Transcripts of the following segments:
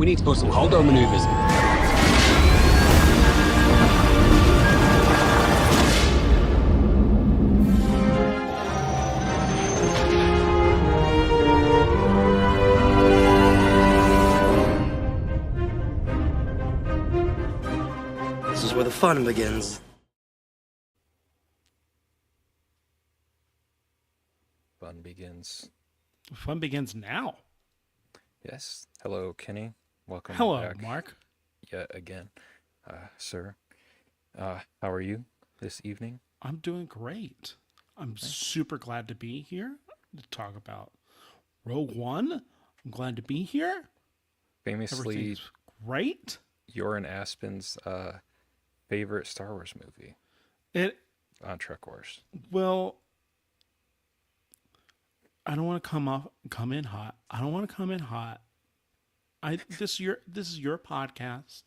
We need to pull some Holdo maneuvers. This is where the fun begins. Fun begins. Fun begins now. Yes. Hello, Kenny. Welcome Hello, back Mark. yet again, sir. How are you this evening? I'm doing great. I'm super glad to be here to talk about Rogue One. I'm glad to be here. Famously, Everything's great. you're in Aspen's favorite Star Wars movie It on Trek Wars. well, I don't want to come in hot. I don't want to come in hot. This is your podcast.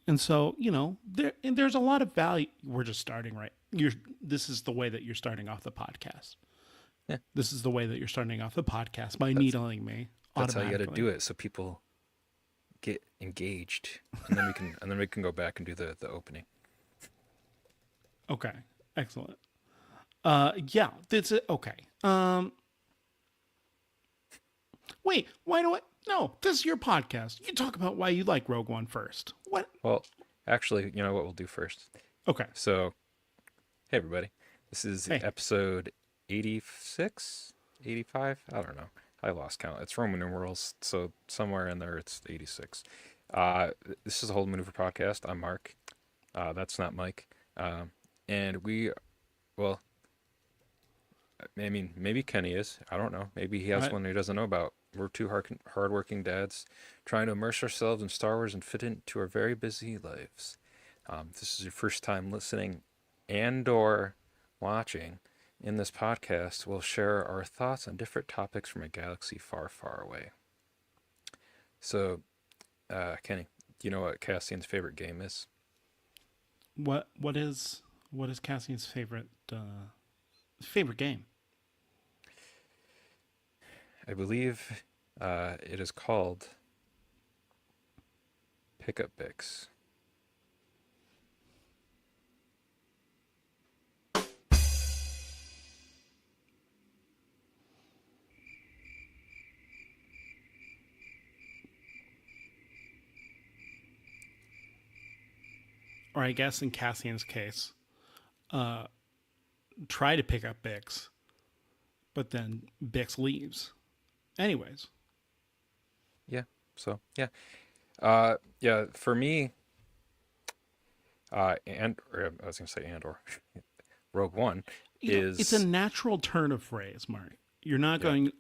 And so, there's a lot of value. We're just starting right. This is the way that you're starting off the podcast. Yeah. This is the way that you're starting off the podcast by needling me. That's how you got to automatically. do it, so people get engaged, and then we can go back and do the opening. Okay. Excellent. Yeah, that's it. Okay. Wait, why do I? No, this is your podcast. You talk about why you like Rogue One first. What? Well, actually, you know what we'll do first? Okay. So, hey everybody, this is Hey. episode 86, 85. I don't know. I lost count. It's Roman numerals, so somewhere in there it's 86. This is a Holdo Maneuver podcast. I'm Mark. That's not Mike. And well, I mean, maybe Kenny is. I don't know. Maybe he has Right. one he doesn't know about. We're two hardworking dads trying to immerse ourselves in Star Wars and fit into our very busy lives. If this is your first time listening and/or watching, in this podcast, we'll share our thoughts on different topics from a galaxy far, far away. So, Kenny, do you know what Cassian's favorite game is? What is Cassian's favorite game? I believe it is called Pickup Bix. Or I guess in Cassian's case, try to pick up Bix, but then Bix leaves. Anyways. Yeah. So yeah, yeah. For me, I was gonna say Andor, Rogue One is It's a natural turn of phrase, Mark. You're not going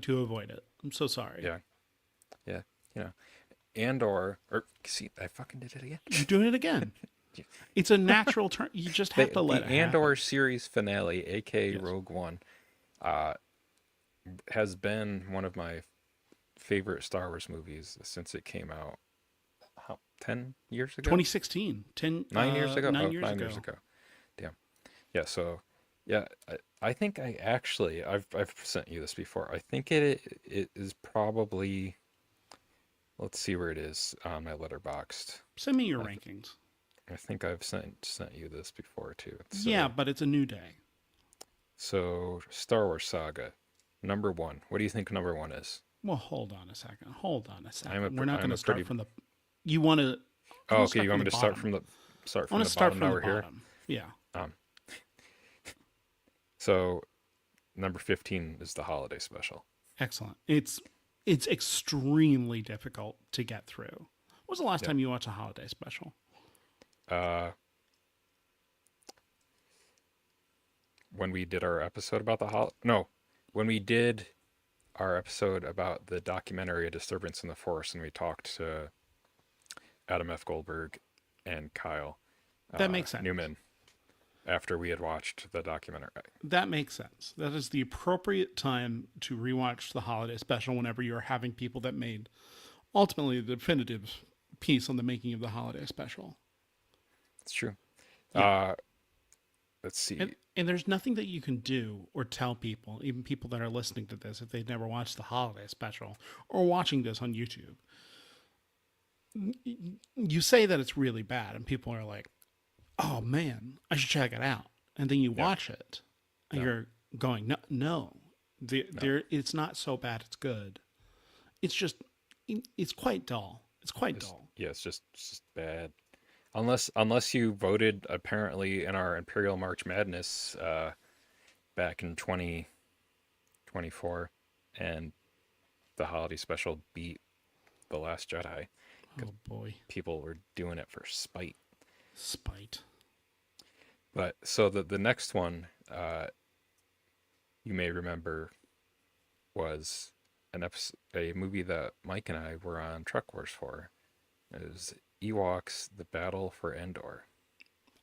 to avoid it. I'm so sorry. yeah. Andor, or see, I fucking did it again. You're doing it again. It's a natural turn. You just have to let the it Andor happen. series finale, aka Yes. Rogue One, has been one of my favorite Star Wars movies since it came out. 10 years ago? 2016. 9 years ago? 9 Oh, years 9 ago. years ago. Damn. Yeah, so yeah, I think I've sent you this before. I think it is probably, let's see where it is on my Letterboxd. Send me your rankings. I think I've sent you this before too. Yeah, but it's a new day. So Star Wars Saga, number 1. What do you think number 1 is? Well, hold on a second. I'm We're not going a to start pretty- from the. You want to? Oh, okay. You want me to start from the I want to start bottom? from Now the we're here. bottom. Yeah. So number 15 is the holiday special. Excellent. It's extremely difficult to get through. When was the last time you watched a holiday special? When we did our episode about when we did our episode about the documentary A Disturbance in the Force, and we talked to Adam F. Goldberg and Kyle That makes sense. Newman after we had watched the documentary. That makes sense. That is the appropriate time to rewatch the holiday special whenever you're having people that made ultimately the definitive piece on the making of the holiday special. It's true. Yeah. let's see. And there's nothing that you can do or tell people, even people that are listening to this, if they've never watched the holiday special or watching this on YouTube. You say that it's really bad, and people are like, "Oh man, I should check it out." And then you watch it, and you're going, "No, there, it's not so bad. It's good. It's just, it's quite dull. It's quite dull." Yeah, it's just bad. Unless you voted apparently in our Imperial March Madness back in 2024, and the holiday special beat The Last Jedi. Oh boy, People were doing it for spite. Spite. But so the next one you may remember was a movie that Mike and I were on Truck Wars for. It was Ewoks: The Battle for Endor.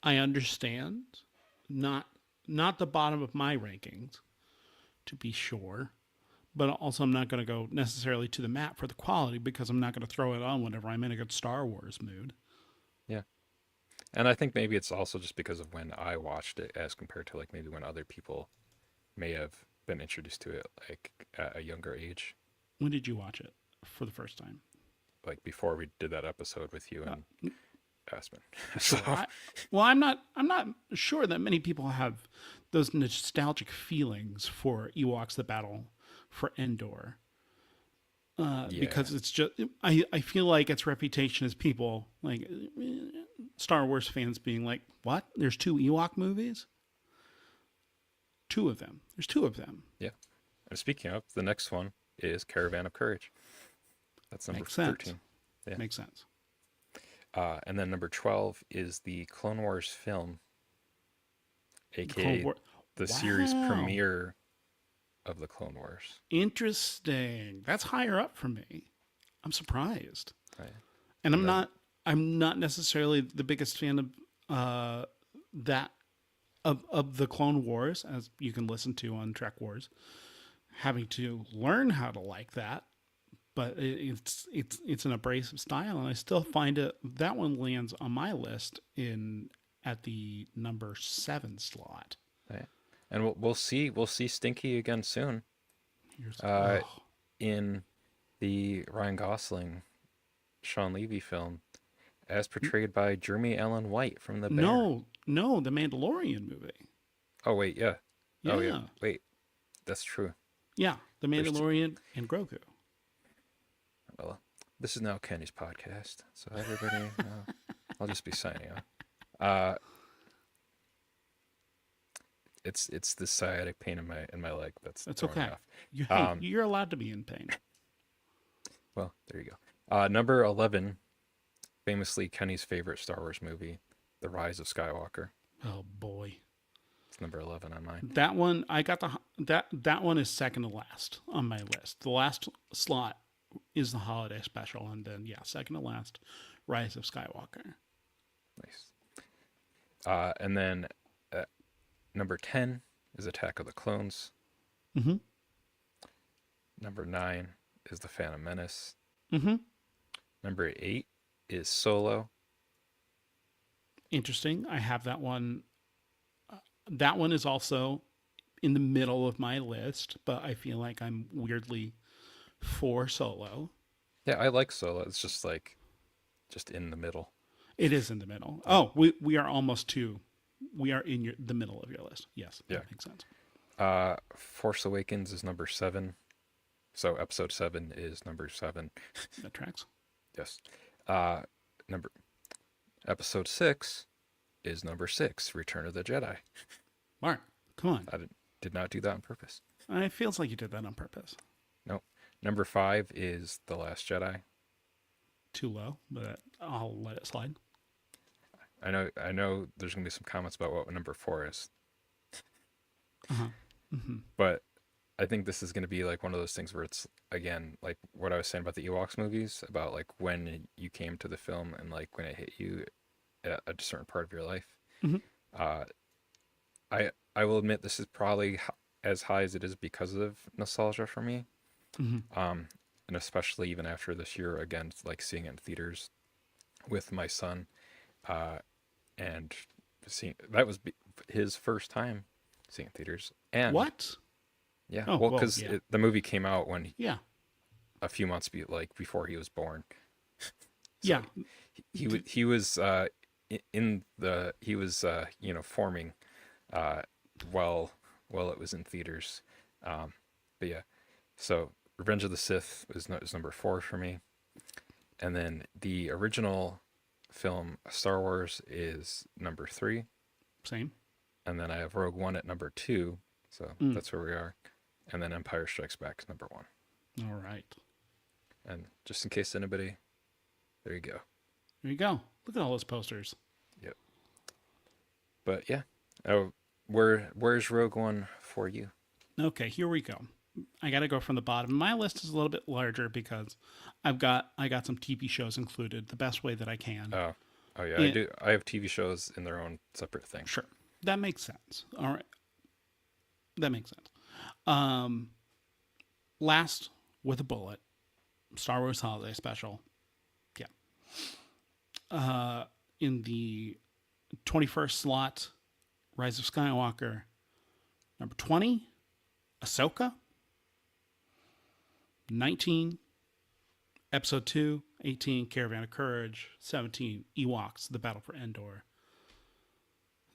I understand, not the bottom of my rankings, to be sure, but also I'm not going to go necessarily to the map for the quality, because I'm not going to throw it on whenever I'm in a good Star Wars mood. Yeah. And I think maybe it's also just because of when I watched it as compared to like maybe when other people may have been introduced to it like at a younger age. When did you watch it for the first time? Like before we did that episode with you and Aspen. So I'm not sure that many people have those nostalgic feelings for Ewoks: The Battle for Endor. Because it's just, I feel like its reputation as people like Star Wars fans being like, "What? There's 2 Ewok movies? 2 of them. There's 2 of them." Yeah. And speaking of, the next one is Caravan of Courage. That's number Makes sense. 13. Yeah. Makes sense. And then number 12 is the Clone Wars film, aka the series premiere of the Clone Wars. Interesting. That's higher up for me. I'm surprised. Right. And I'm not necessarily the biggest fan of of the Clone Wars, as you can listen to on Trek Wars. Having to learn how to like that, but it's an abrasive style, and I still find that one lands on my list at the number 7 slot. Right. And we'll see Stinky again soon. In the Ryan Gosling, Sean Levy film, as portrayed by Jeremy Allen White from The Bear. No, the Mandalorian movie. Oh wait, yeah. Yeah. Oh yeah. Wait, that's true. Yeah, the Mandalorian and Grogu. Well, this is now Kenny's podcast, so everybody, I'll just be signing off. It's the sciatic pain in my leg that's okay. Off. You're allowed to be in pain. Well, there you go. Number 11, famously Kenny's favorite Star Wars movie, The Rise of Skywalker. Oh boy. It's number 11 on mine. That one I got that one is second to last on my list. The last slot is the holiday special, and then second to last, Rise of Skywalker. Nice. And then number 10 is Attack of the Clones. Mm-hmm. Number 9 is The Phantom Menace. Mm-hmm. Number 8 is Solo. Interesting. I have that one. That one is also in the middle of my list, but I feel like I'm weirdly for Solo. Yeah, I like Solo. It's just in the middle. It is in the middle. Oh, we are almost to. We are in the middle of your list. Yes, that makes sense. Force Awakens is number 7. So episode 7 is number 7. That tracks. Yes. Episode 6 is number 6, Return of the Jedi. Mark, come on. I did not do that on purpose. It feels like you did that on purpose. No. Number 5 is The Last Jedi. Too low, but I'll let it slide. I know there's going to be some comments about what number 4 is. Uh-huh. Mm-hmm. But I think this is going to be like one of those things where it's, again, like what I was saying about the Ewoks movies, about like when you came to the film and like when it hit you at a certain part of your life. Mm-hmm. I will admit this is probably as high as it is because of nostalgia for me. Mm-hmm. And especially even after this year, again, like seeing it in theaters with my son, and seeing that was his first time seeing theaters. And What? yeah, Oh, well, well, because yeah. the movie came out when Yeah. a few months before he was born. Yeah. He was he was forming while it was in theaters. But yeah, so Revenge of the Sith is number 4 for me, and then the original film Star Wars is number 3, Same. and then I have Rogue One at number 2, so that's where we are, and then Empire Strikes Back is number 1. All right. And just in case anybody, there you go. There you go. Look at all those posters. Yep. But yeah, where's Rogue One for you? Okay, here we go. I got to go from the bottom. My list is a little bit larger because I got some TV shows included the best way that I can. Oh yeah, I do. I have TV shows in their own separate thing. Sure, that makes sense. All right, that makes sense. Last with a bullet, Star Wars Holiday Special. Yeah. In the 21st slot, Rise of Skywalker. Number 20, Ahsoka. 19, Episode 2. 18, Caravan of Courage. 17, Ewoks, The Battle for Endor.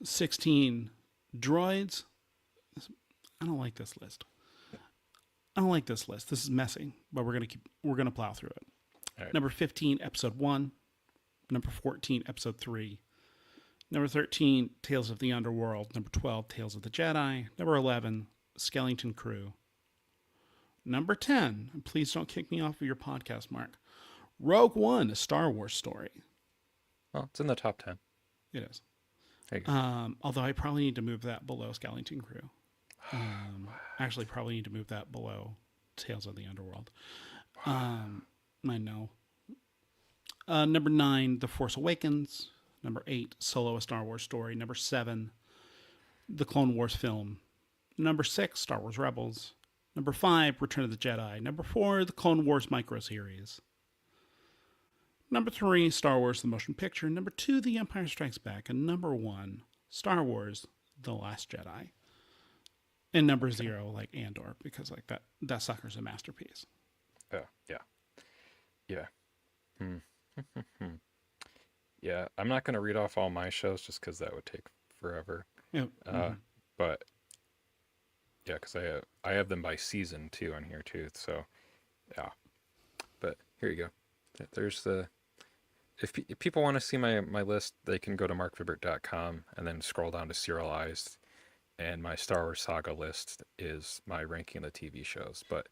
16, Droids. I don't like this list. This is messy, but we're gonna plow through it. All right. Number 15, Episode 1. Number 14, Episode 3. Number 13, Tales of the Underworld. Number 12, Tales of the Jedi. Number 11, Skeleton Crew. Number 10, and please don't kick me off of your podcast, Mark. Rogue One, A Star Wars Story. Well, it's in the top 10. It is. There you go. Although I probably need to move that below Skeleton Crew. Actually, probably need to move that below Tales of the Underworld. I know. Number 9, The Force Awakens. Number 8, Solo, A Star Wars Story. Number 7, The Clone Wars film. Number 6, Star Wars Rebels. Number 5, Return of the Jedi. Number 4, The Clone Wars micro-series. Number 3, Star Wars The Motion Picture. Number 2, The Empire Strikes Back. And number 1, Star Wars The Last Jedi. And number 0, like Andor, because like that sucker's a masterpiece. Oh, yeah. Yeah. Yeah, I'm not going to read off all my shows just because that would take forever. Yeah. But yeah, because I have them by season too on here too. So yeah, but here you go. There's the if people want to see my list, they can go to markvibbert.com and then scroll down to serialized. And my Star Wars Saga list is my ranking of the TV shows. But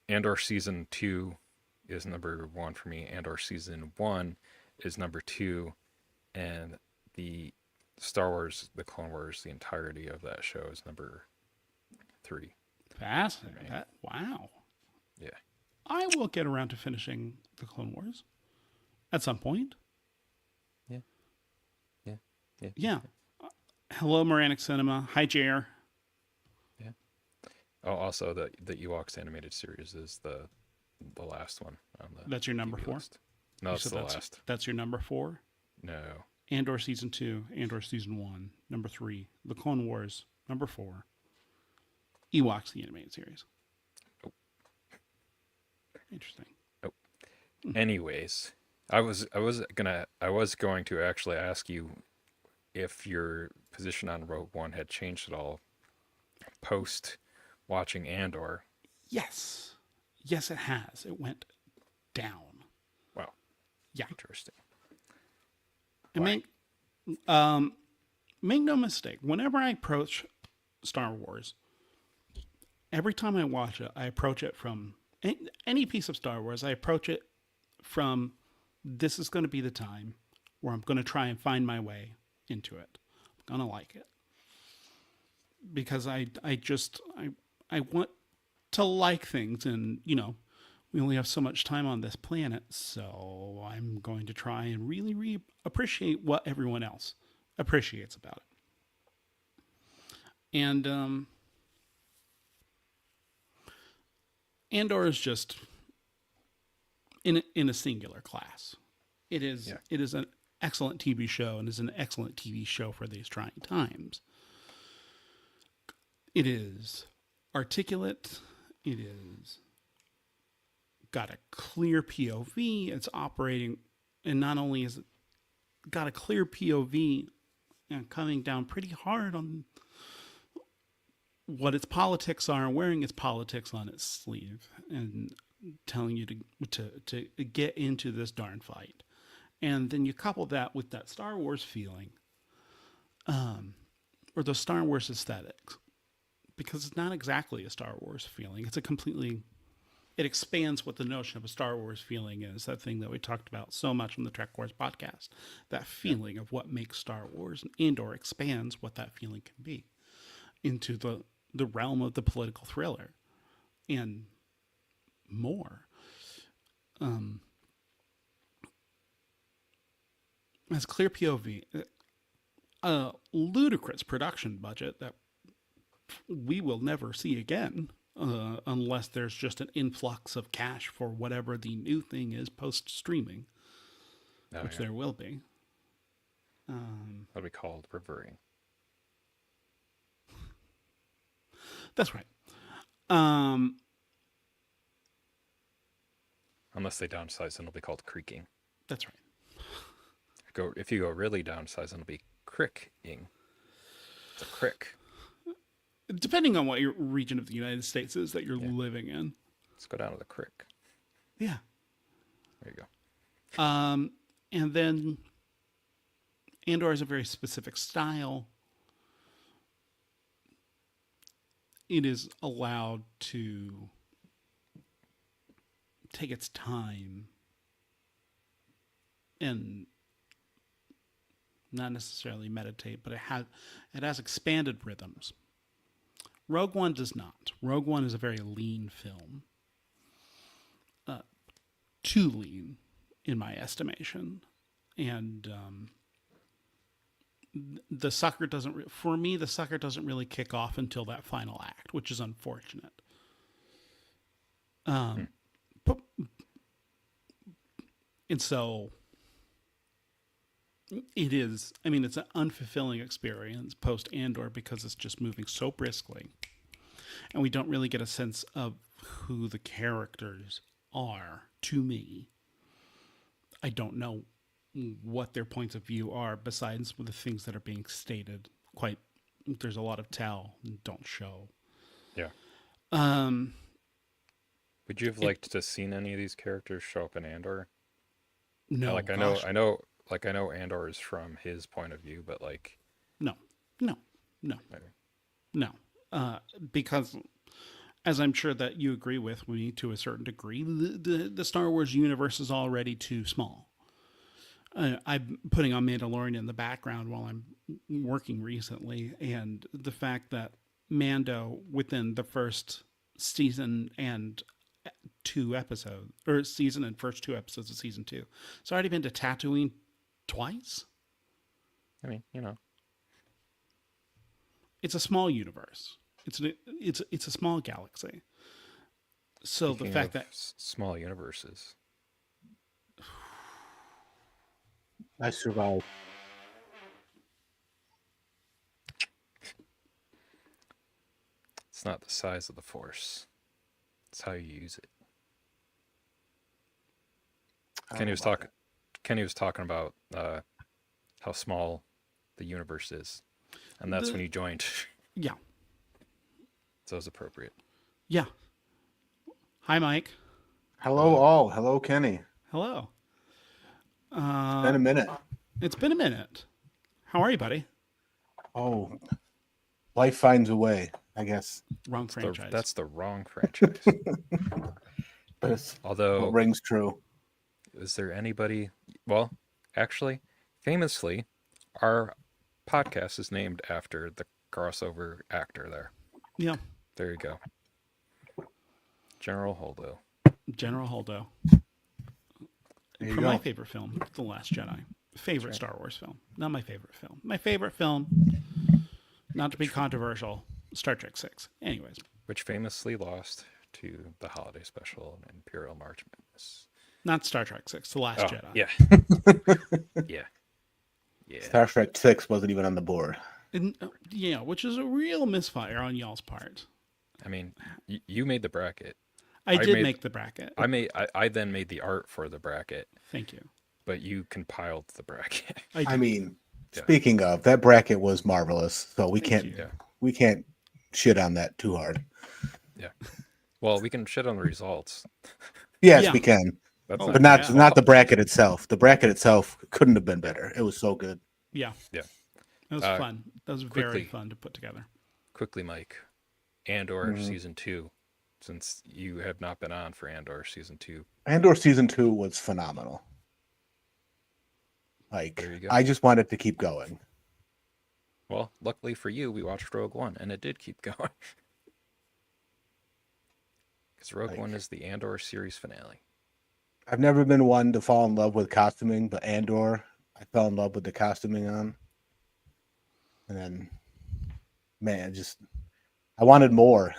Andor Season 2 is number 1 for me. Andor Season 1 is number 2. And the Star Wars, the Clone Wars, the entirety of that show is number 3. Fascinating. Wow. Yeah. I will get around to finishing the Clone Wars at some point. Yeah. Hello, Moranic Cinema. Hi, JR. Yeah. Oh, also the Ewoks animated series is the last one on the. That's your number TV 4? list. No, it's the last. That's your number 4? No. Andor Season 2, Andor Season 1, number 3, The Clone Wars, number 4, Ewoks, the animated series. Oh. Interesting. Oh. Anyways, I was going to actually ask you if your position on Rogue One had changed at all post watching Andor. Yes. Yes, it has. It went down. Wow. Yeah. Interesting. And make no mistake, whenever I approach Star Wars, every time I watch it, I approach it from any piece of Star Wars, I approach it from this is going to be the time where I'm going to try and find my way into it. I'm going to like it. Because I want to like things, and, you know, we only have so much time on this planet, so I'm going to try and really appreciate what everyone else appreciates about it. And Andor is just in a singular class. It is an excellent TV show, and is an excellent TV show for these trying times. It is articulate. It is got a clear POV. It's operating, and not only is it got a clear POV and coming down pretty hard on what its politics are and wearing its politics on its sleeve and telling you to get into this darn fight. And then you couple that with that Star Wars feeling, or the Star Wars aesthetics, because it's not exactly a Star Wars feeling. It's it expands what the notion of a Star Wars feeling is, that thing that we talked about so much on the Trek Wars podcast, that feeling of what makes Star Wars, and Andor expands what that feeling can be into the realm of the political thriller and more. Has clear POV, a ludicrous production budget that we will never see again, unless there's just an influx of cash for whatever the new thing is post-streaming, which there will be. That'll be called reverting. That's right. Unless they downsize, then it'll be called creaking. That's right. If you go really downsize, it'll be cricking. It's a crick. Depending on what your region of the United States is that you're living in. Let's go down to the crick. Yeah. There you go. And then Andor has a very specific style. It is allowed to take its time and not necessarily meditate, but it has expanded rhythms. Rogue One does not. Rogue One is a very lean film. Too lean, in my estimation. And the sucker doesn't really kick off until that final act, which is unfortunate. And so it is, it's an unfulfilling experience post Andor because it's just moving so briskly. And we don't really get a sense of who the characters are, to me. I don't know what their points of view are besides the things that are being stated. There's a lot of tell and don't show. Yeah. Would you have liked to seen any of these characters show up in Andor? No. I know Andor is from his point of view, but No. Because, as I'm sure that you agree with me to a certain degree, the Star Wars universe is already too small. I'm putting on Mandalorian in the background while I'm working recently, and the fact that Mando, within the first season and first 2 episodes of season 2, it's already been to Tatooine twice. It's a small universe. It's a small galaxy. So Speaking the fact of that small universes, I survived. it's not the size of the Force; it's how you use it. Kenny was talking about how small the universe is, and that's when you joined. Yeah. So it's appropriate. Yeah. Hi, Mike. Hello, all. Hello, Kenny. Hello. It's been a minute. It's been a minute. How are you, buddy? Oh, life finds a way, I guess. Wrong franchise. That's the wrong franchise. But it's Although, what rings true. is there anybody? Well, actually, famously, our podcast is named after the crossover actor there. Yeah. There you go. General Holdo. General Holdo. There you From go. my favorite film, The Last Jedi. Favorite Star Wars film. Not my favorite film. My favorite film, not to be controversial, Star Trek 6. Anyways. Which famously lost to the holiday special and Imperial March Madness. Not Star Trek 6, The Last Jedi. Yeah. Yeah. Star Trek 6 wasn't even on the board. And, yeah, which is a real misfire on y'all's part. I mean, you made the bracket. I did made- make the bracket. I then made the art for the bracket, Thank you. but you compiled the bracket. I mean, Yeah. speaking of, that bracket was marvelous. So we Thank can't you. we can't shit on that too hard. Well, we can shit on the results. Yes, Yeah. we can. That's Oh, But not not yeah. the bracket itself. The bracket itself couldn't have been better. It was so good. Yeah. Yeah. That was fun. That was very quickly. fun to put together. quickly, Mike. Andor Mhm. season 2, since you have not been on for Andor season 2. Andor season 2 was phenomenal. Like, There you go. I just wanted to keep going. Well, luckily for you, we watched Rogue One, and it did keep going. Because Rogue One is the Andor series finale. I've never been one to fall in love with costuming, but Andor, I fell in love with the costuming on. And then, man, I wanted more.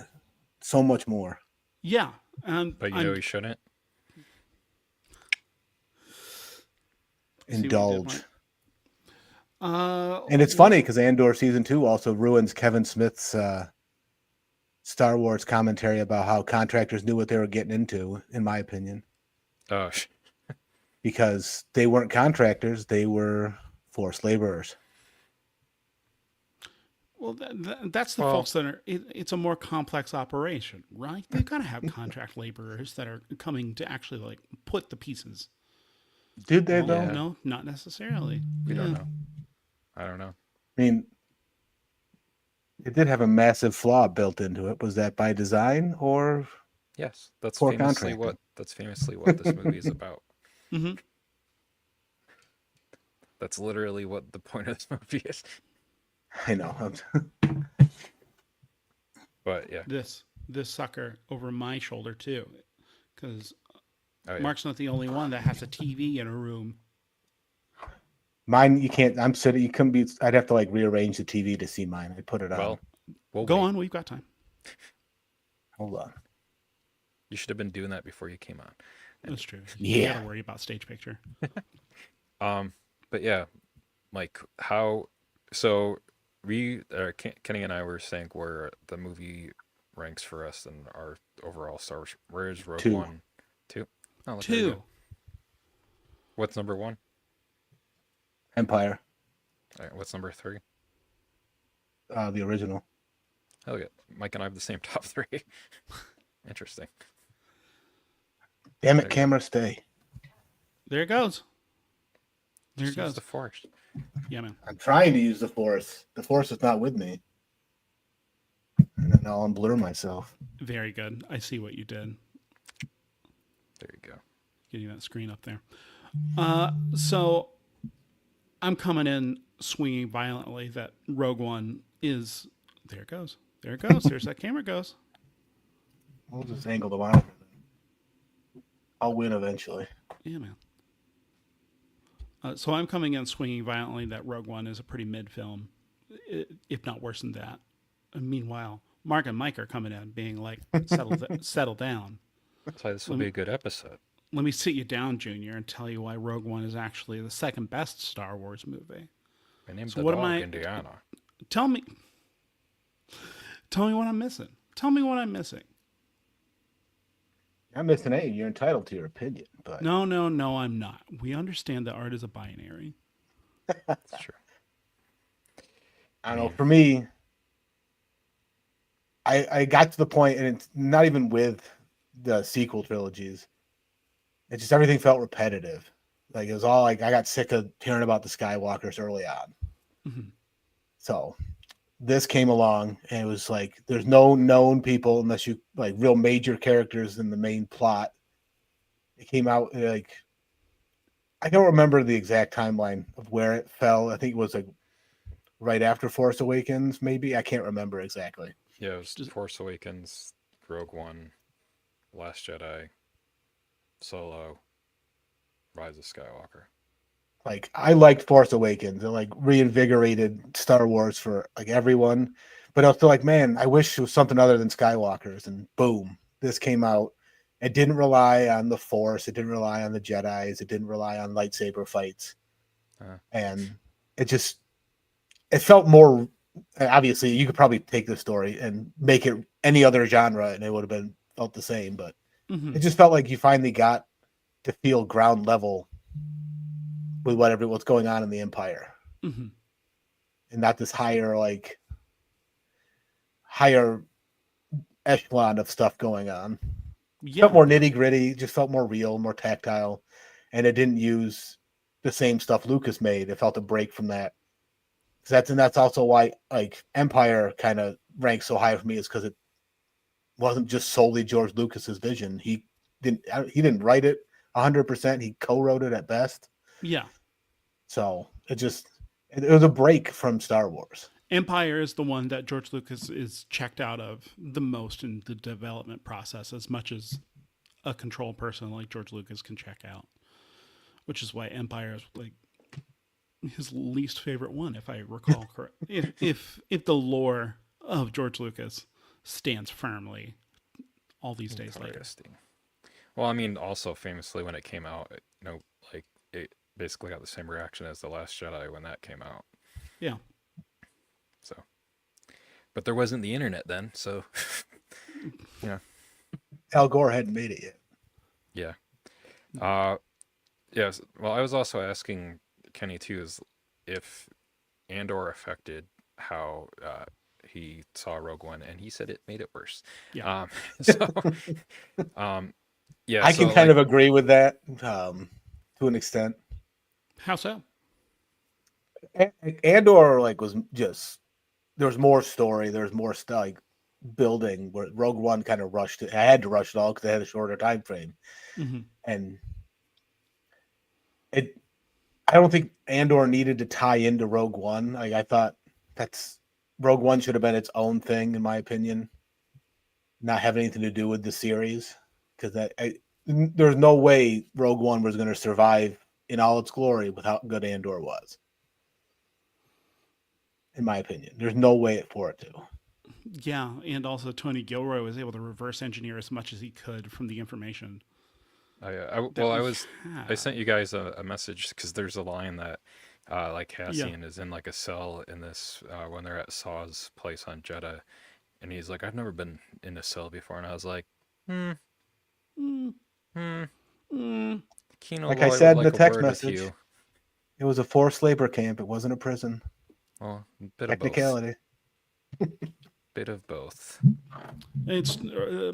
So much more. Yeah. But you know you shouldn't. Indulge. And And it's funny because Andor season 2 also ruins Kevin Smith's Star Wars commentary about how contractors knew what they were getting into, in my opinion. Oh, Because they weren't contractors, they were forced laborers. Well, that's the folks that are. It's a more complex operation, right? They've got to have contract laborers that are coming to actually like put the pieces. Did they, Well, though? Yeah. no, not necessarily. we don't know. I don't know. I mean, it did have a massive flaw built into it. Was that by design or? Yes, that's Poor famously contracting. what this movie is about. Mm-hmm. That's literally what the point of this movie is. I know. But yeah, This sucker over my shoulder too, because oh, yeah. Mark's not the only one that has a TV in a room. Mine, you can't. I'm sitting. You couldn't be. I'd have to like rearrange the TV to see mine. I put it on. Well, we'll Go wait. on, we've got time. Hold on. You should have been doing that before you came on. That's true. You Yeah. gotta worry about stage picture. But yeah, Mike, how? So Kenny and I were saying where the movie ranks for us and our overall Star Wars. Where is Rogue 2. One? 2. Oh, look, there you go. 2. What's number 1? Empire, All right, what's number 3? the original. Oh, yeah, Mike and I have the same top 3. Interesting. Damn There it, you camera, stay. There it goes. There Just it use goes. the Force. Yeah, man. I'm trying to use the Force. The Force is not with me. And then I'll unblur myself. Very good. I see what you did. There you go. Getting that screen up there. So I'm coming in swinging violently that Rogue One is. There it goes. There it goes. There's that camera goes. We'll just angle the monitor. I'll win eventually. Yeah, man. So I'm coming in swinging violently that Rogue One is a pretty mid film, if not worse than that. And meanwhile, Mark and Mike are coming in being like, settle down. That's why this will be a good episode. Let me sit you down, Junior, and tell you why Rogue One is actually the second best Star Wars movie. My name's So the what dog, am I- Indiana. Tell me what I'm missing. Tell me what I'm missing. I'm missing A. You're entitled to your opinion, but No, I'm not. We understand that art is a binary. That's true. I don't know. For me, I got to the point, and it's not even with the sequel trilogies. It just everything felt repetitive. Like it was all like I got sick of hearing about the Skywalkers early on. Mhm. So this came along, and it was like there's no known people unless you like real major characters in the main plot. It came out like I don't remember the exact timeline of where it fell. I think it was like right after Force Awakens, maybe. I can't remember exactly. Yeah, it was Force Awakens, Rogue One, Last Jedi, Solo, Rise of Skywalker. Like I liked Force Awakens. It like reinvigorated Star Wars for like everyone. But I was still like, man, I wish it was something other than Skywalkers. And boom, this came out. It didn't rely on the Force. It didn't rely on the Jedis. It didn't rely on lightsaber fights. And it felt more obviously you could probably take this story and make it any other genre and it would have been felt the same, but Mm-hmm. it just felt like you finally got to feel ground level with what's going on in the Empire. Mm-hmm. And not this higher echelon of stuff going on. Yeah. Felt more nitty gritty, just felt more real, more tactile, and it didn't use the same stuff Lucas made. It felt a break from that. That's also why like Empire kind of ranks so high for me, is because it wasn't just solely George Lucas's vision. He didn't write it 100%. He co-wrote it at best. Yeah. So it was a break from Star Wars. Empire is the one that George Lucas is checked out of the most in the development process, as much as a control person like George Lucas can check out, which is why Empire is like his least favorite one, if I recall correct. If the lore of George Lucas stands firmly all these days later. Interesting. Well, I mean, also famously when it came out, like it basically got the same reaction as The Last Jedi when that came out. Yeah. So, but there wasn't the internet then, so yeah. Al Gore hadn't made it yet. Yeah. Yes. Well, I was also asking Kenny too, is if Andor affected how he saw Rogue One, and he said it made it worse. Yeah. Yeah. I can kind of agree with that to an extent. How so? Andor was just, there was more story, there was more stuff building, where Rogue One kind of rushed it. I had to rush it all because they had a shorter time frame. Mm-hmm. And I don't think Andor needed to tie into Rogue One. I thought Rogue One should have been its own thing, in my opinion, not have anything to do with the series, because there's no way Rogue One was going to survive in all its glory with how good Andor was. In my opinion, there's no way for it to. Yeah, and also Tony Gilroy was able to reverse engineer as much as he could from the information. I sent you guys a message because there's a line that like Cassian is in like a cell in this when they're at Saw's place on Jeddah, and he's like, I've never been in a cell before, and I was like, Kino, Like I said in the text message, it was a forced labor camp. It wasn't a prison. Well, a bit Technicality. of both. Bit of both. It's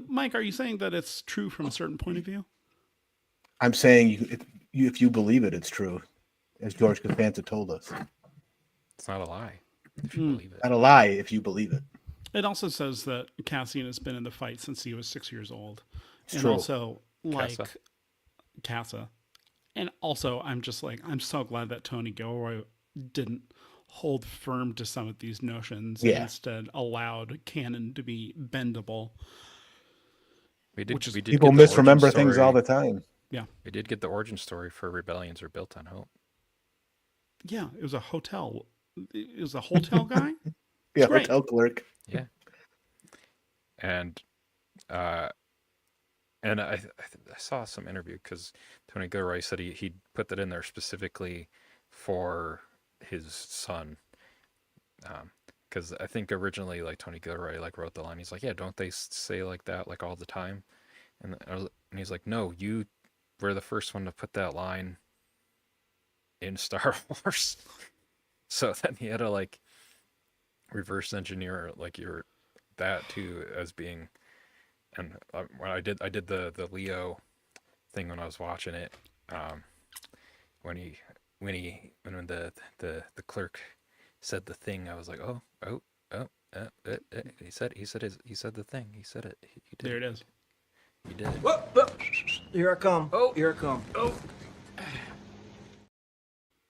Mike. Are you saying that it's true from a certain point of view? I'm saying if you believe it, it's true, as George Costanza told us. It's not a lie if you believe it. Not a lie if you believe it. It also says that Cassian has been in the fight since he was 6 years old. It's true. Also, like Cassa. And also, I'm so glad that Tony Gilroy didn't hold firm to some of these notions and instead allowed canon to be bendable. People misremember things all the time. Yeah. We did get the origin story for Rebellions Are Built on Hope. Yeah, it was a hotel. It was a hotel guy? Yeah, hotel clerk. Yeah. And I saw some interview because Tony Gilroy said he put that in there specifically for his son, because I think originally Tony Gilroy wrote the line. He's like, yeah, don't they say like that all the time? And he's like, no, you were the first one to put that line in Star Wars. So then he had to reverse engineer that too as being. And when I did the Leo thing when I was watching it, when the clerk said the thing, I was like, oh, he said the thing, he said it. He did. There it is. He did. Whoop. Here I come. Oh, here I come. Oh.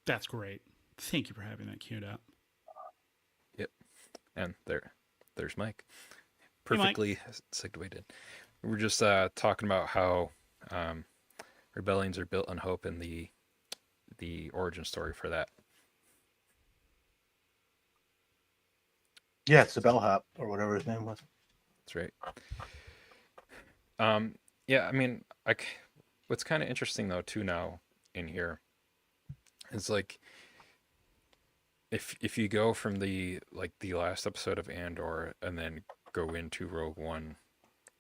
That's great. Thank you for having that queued up. Yep. And there's Mike. Perfectly segued. We were just talking about how rebellions are built on hope and the origin story for that. Yeah, it's the bellhop or whatever his name was. That's right. Yeah, I mean, what's kind of interesting though too now in here is if you go from the last episode of Andor and then go into Rogue One,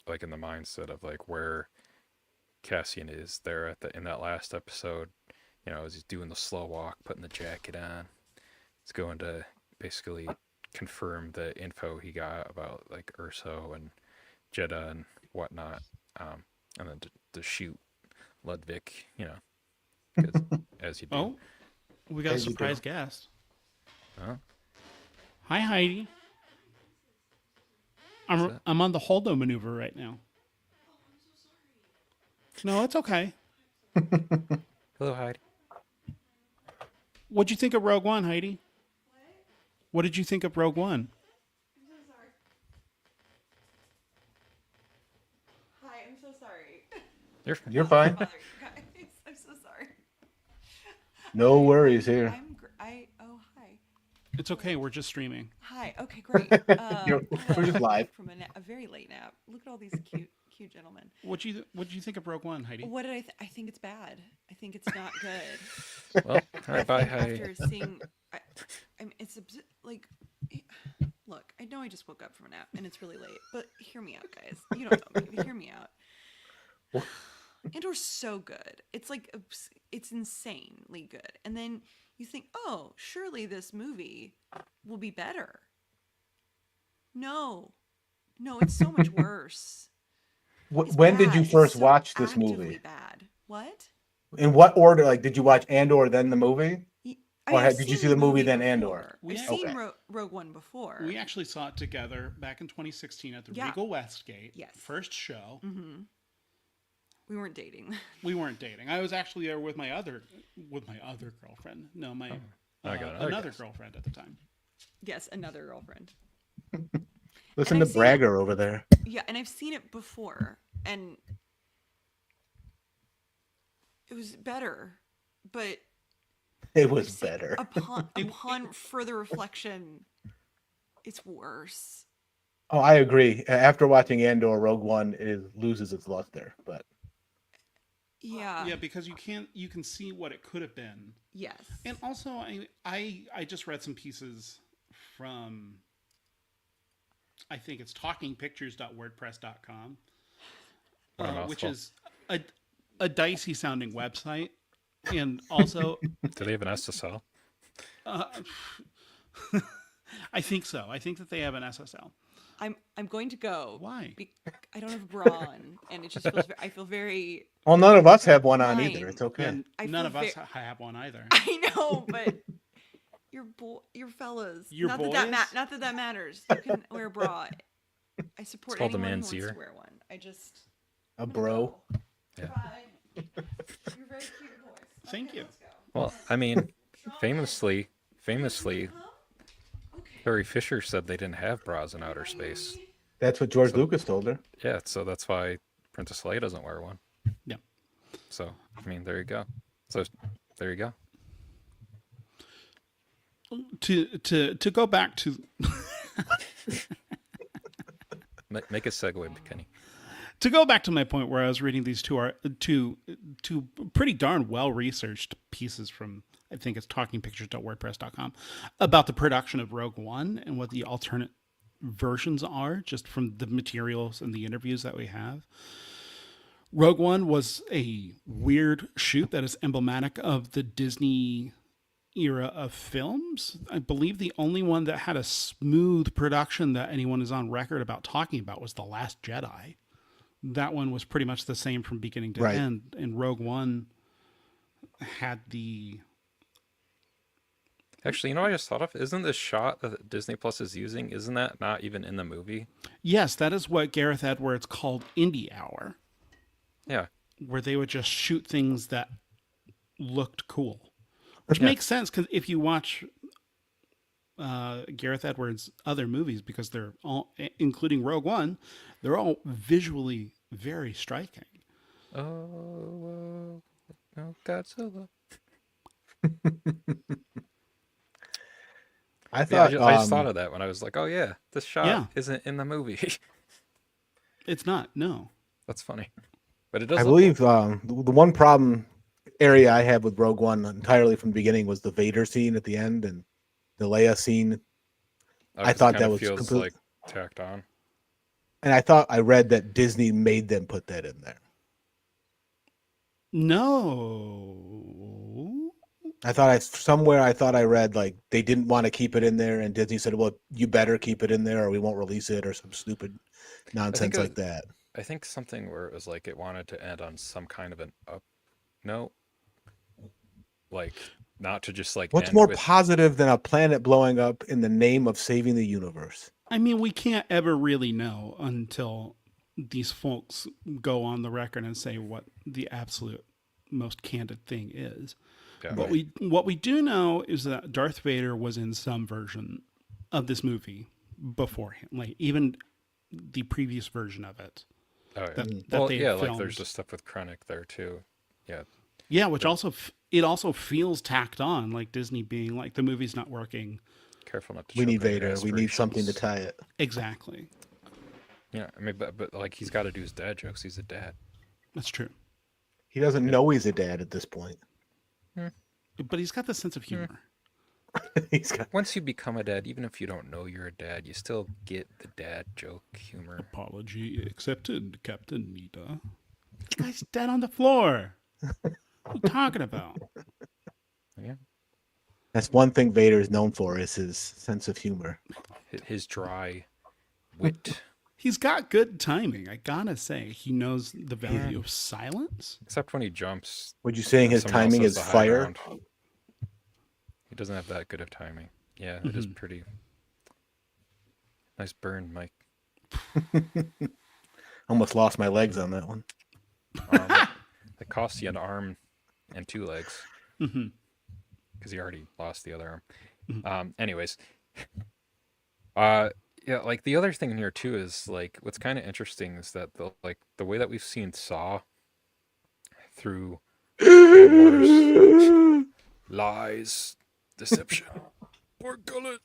like in the mindset of like where Cassian is there in that last episode, as he's doing the slow walk, putting the jacket on, he's going to basically confirm the info he got about like Urso and Jeddah and whatnot, and then to shoot Ludwig, 'cause as you do. Oh, we got a As you surprise do. guest. Huh? Hi, Heidi. What's that? I'm on the Holdo Maneuver right now. No, it's okay. Hello, Heidi. What'd you think of Rogue One, Heidi? What did you think of Rogue One? I'm so sorry. Hi, I'm so sorry. You're fine. Bother you guys. I'm so sorry. No worries here. Oh, hi. It's okay. We're just streaming. Hi. Okay, great. We're just live. From a very late nap. Look at all these cute gentlemen. What'd you think of Rogue One, Heidi? What did I think it's bad. I think it's not good. Well, all right, bye, Heidi. After seeing, I mean, it's like, look, I know I just woke up from a nap and it's really late, but hear me out, guys. You don't know me, but hear me out. Andor's so good. It's like, it's insanely good. And then you think, oh, surely this movie will be better. No, it's so much worse. It's When did bad. you It's first so watch this actively movie? Bad. What? In what order? Like, did you watch Andor then the movie? I Or mean, I've did you seen see the movie then before. Andor? I've Yeah. seen Okay. Rogue One before. We actually saw it together back in 2016 at the Yeah. Regal Westgate. Yes. First show. Mm-hmm. We weren't dating. We weren't dating. I was actually there with my other girlfriend. No, my I got another another guess. girlfriend at the time. Yes, another girlfriend. Listen And to I've seen Bragger over there. Yeah, and I've seen it before, and it was better, but It was better. upon further reflection, it's worse. Oh, I agree. After watching Andor, Rogue One, it loses its luster. But Yeah. Yeah, because you can see what it could have been. Yes. And also, I just read some pieces from, I think it's talkingpictures.wordpress.com, What a which mouthful. is a dicey sounding website. And also, Do they have an SSL? I think so. I think that they have an SSL. I'm going to go. Why? I don't have a bra on, and it just feels. I feel very. well, none of us have one on Fine. either. It's okay. And I none of feel us have one either. I know, but your fellas. Your not boys? Not that matters. You can wear a bra. I support It's called a anyone who man's wants ear. to wear one. I just. A I'm gonna bro. go. Yeah. Bye. You're very cute boys. Thank Okay, you. let's go. Well, I mean, famously, Carrie Fisher said they didn't have bras in outer space. That's what George Lucas told her. Yeah, so that's why Princess Leia doesn't wear one. Yeah. So, I mean, there you go. So, there you go. To go back to Make a segue, Kenny. to go back to my point where I was reading these two pretty darn well researched pieces from, I think it's talkingpictures.wordpress.com, about the production of Rogue One and what the alternate versions are, just from the materials and the interviews that we have. Rogue One was a weird shoot that is emblematic of the Disney era of films. I believe the only one that had a smooth production that anyone is on record about talking about was The Last Jedi. That one was pretty much the same from beginning to Right. end, and Rogue One had the... Actually, you know what I just thought of? Isn't this shot that Disney Plus is using, isn't that not even in the movie? Yes, that is what Gareth Edwards called indie hour, Yeah. where they would just shoot things that looked cool. Which Yeah. makes sense, because if you watch Gareth Edwards' other movies, because they're all, including Rogue One, they're all visually very striking. Oh, Godzilla. I Yeah, thought. I just thought of that when I was like, oh yeah, this shot Yeah. isn't in the movie. It's not, no. That's funny. But it does I look believe the one problem area I had with Rogue One entirely from the beginning was the Vader scene at the end, and the Leia scene. Oh, I 'cause it thought kinda that was feels complete, like tacked on. and I read that Disney made them put that in there. No. I thought I thought I read like they didn't want to keep it in there, and Disney said, "Well, you better keep it in there, or we won't release it," or some stupid I think nonsense it was, like that. I think something where it was like it wanted to end on some kind of an up note, like not to just like What's end more with. positive than a planet blowing up in the name of saving the universe? I mean, we can't ever really know until these folks go on the record and say what the absolute most candid thing is. Yeah. What we do know is that Darth Vader was in some version of this movie beforehand, like even the previous version of it Oh yeah. that Well, they yeah, had like there's filmed. the stuff with Krennic there too. Yeah. Yeah, which also it also feels tacked on, like Disney being like the movie's not working. Careful not to We choke need on your Vader. We need something to aspirations. tie it. Exactly, Yeah, I mean, but like he's got to do his dad jokes. He's a dad. that's true. He doesn't know he's a dad at this point. But he's got the sense of humor. He's got. Once you become a dad, even if you don't know you're a dad, you still get the dad joke humor. Apology accepted, Captain Nita. The guy's dead on the floor. What are you talking about? Yeah, That's one thing Vader is known for is his sense of humor. his dry wit. He's got good timing. I gotta say, he knows the value of silence. Except when he jumps. Would you saying and his someone else timing has is the high fire? ground. He doesn't have that good of timing. Yeah, it is pretty. Nice burn, Mike. Almost lost my legs on that one. It costs you an arm and 2 legs. Because he already lost the other arm. Anyways. Yeah, like the other thing here too is like what's kind of interesting is that the way that we've seen Saw through Wars, lies, deception, or gullet.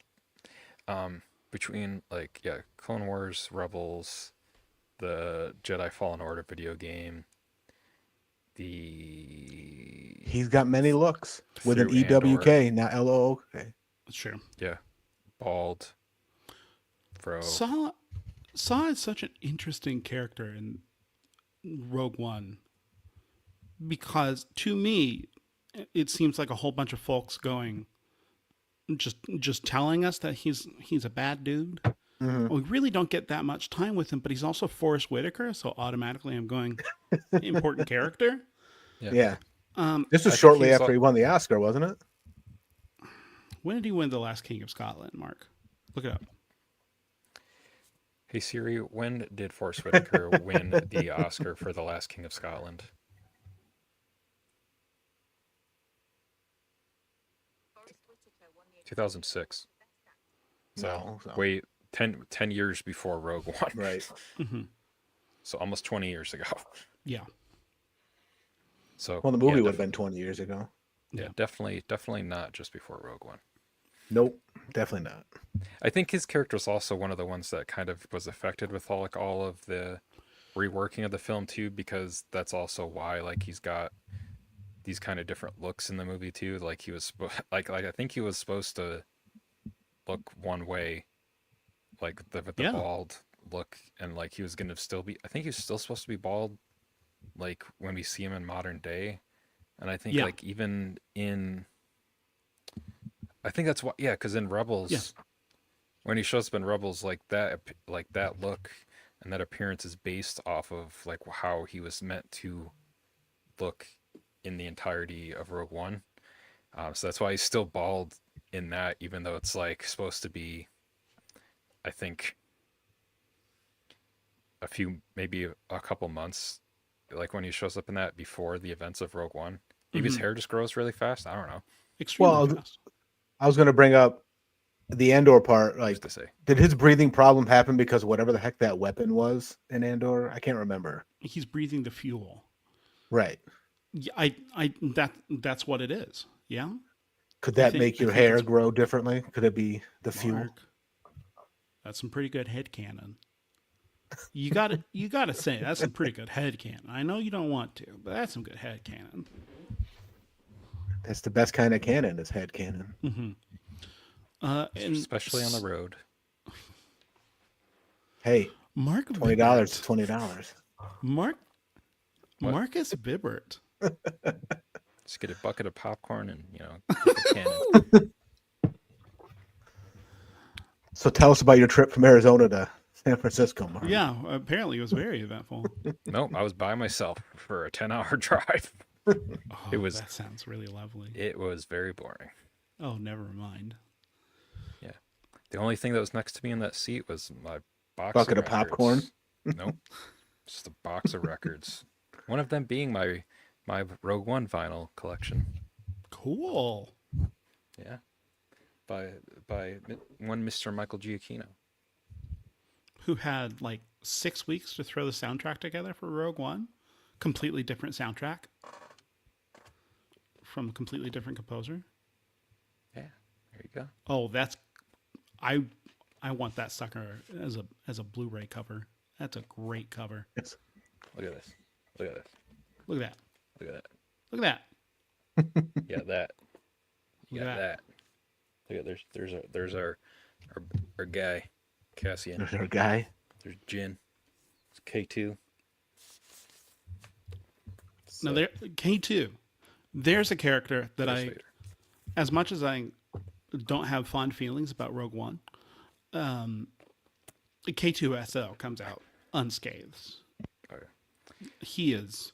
Between like Clone Wars, Rebels, the Jedi Fallen Order video game, He's got many looks with an through EWK, not LOOK. That's true. bald, fro. Saw is such an interesting character in Rogue One because to me, it seems like a whole bunch of folks going, just telling us that he's a bad dude. We really don't get that much time with him, but he's also Forrest Whitaker, so automatically I'm going important character. Yeah. This was I think shortly he's after he won the Oscar, wasn't it? When did he win The Last King of Scotland, Mark? Look it up. Hey Siri, when did Forrest Whitaker win the Oscar for The Last King of Scotland? (2006). So No. wait, 10 years before Rogue One. Right. So almost 20 years ago. Yeah. So Well, the movie yeah, would have been 20 years ago. Yeah, definitely not just before Rogue One. Nope, definitely not. I think his character is also one of the ones that kind of was affected with all of the reworking of the film too, because that's also why like he's got these kind of different looks in the movie too. Like he was like I think he was supposed to look one way, like with the bald look, and like he was gonna still be. I think he's still supposed to be bald, like when we see him in modern day. And I think like even in, I think that's why, because in Rebels, when he shows up in Rebels, like that look and that appearance is based off of like how he was meant to look in the entirety of Rogue One. So that's why he's still bald in that, even though it's like supposed to be, I think, maybe a couple months, like when he shows up in that before the events of Rogue One. Maybe his hair just grows really fast. I don't know. Extremely fast. I was going to bring up the Andor part. Like, Just to say. did his breathing problem happen because of whatever the heck that weapon was in Andor? I can't remember. He's breathing the fuel. Right. Yeah, that's what it is. Yeah. Could that make your hair grow differently? Could it be the fuel? Mark, that's some pretty good headcanon. You gotta say that's some pretty good headcanon. I know you don't want to, but that's some good headcanon. That's the best kind of canon is head canon. And especially on the road. Hey, Marc $20, Vibbert. $20. Mark What? Marcus Vibbert. Just get a bucket of popcorn and keep it cannon. So tell us about your trip from Arizona to San Francisco, Mark. Yeah, apparently it was very eventful. Nope, I was by myself for a 10-hour drive. Oh, It was- that sounds really lovely. It was very boring. Oh, never mind. Yeah, the only thing that was next to me in that seat was my Bucket of popcorn? Nope, just a box of records. One of them being my Rogue One vinyl collection. Cool. Yeah, by one Mr. Michael Giacchino. Who had like 6 weeks to throw the soundtrack together for Rogue One? Completely different soundtrack from a completely different composer. Yeah, there you go. Oh, that's I want that sucker as a Blu-ray cover. That's a great cover. Yes. Look at this. Look at this. Look at that. Look at that. Look at that. Yeah, that. You Look got at that. Look at there's our guy, Cassian. There's our guy. There's Jin. It's K2. Now So, there K2. There's a character that Darth I, Vader. as much as I don't have fond feelings about Rogue One, K2SO comes out unscathed. Okay. He is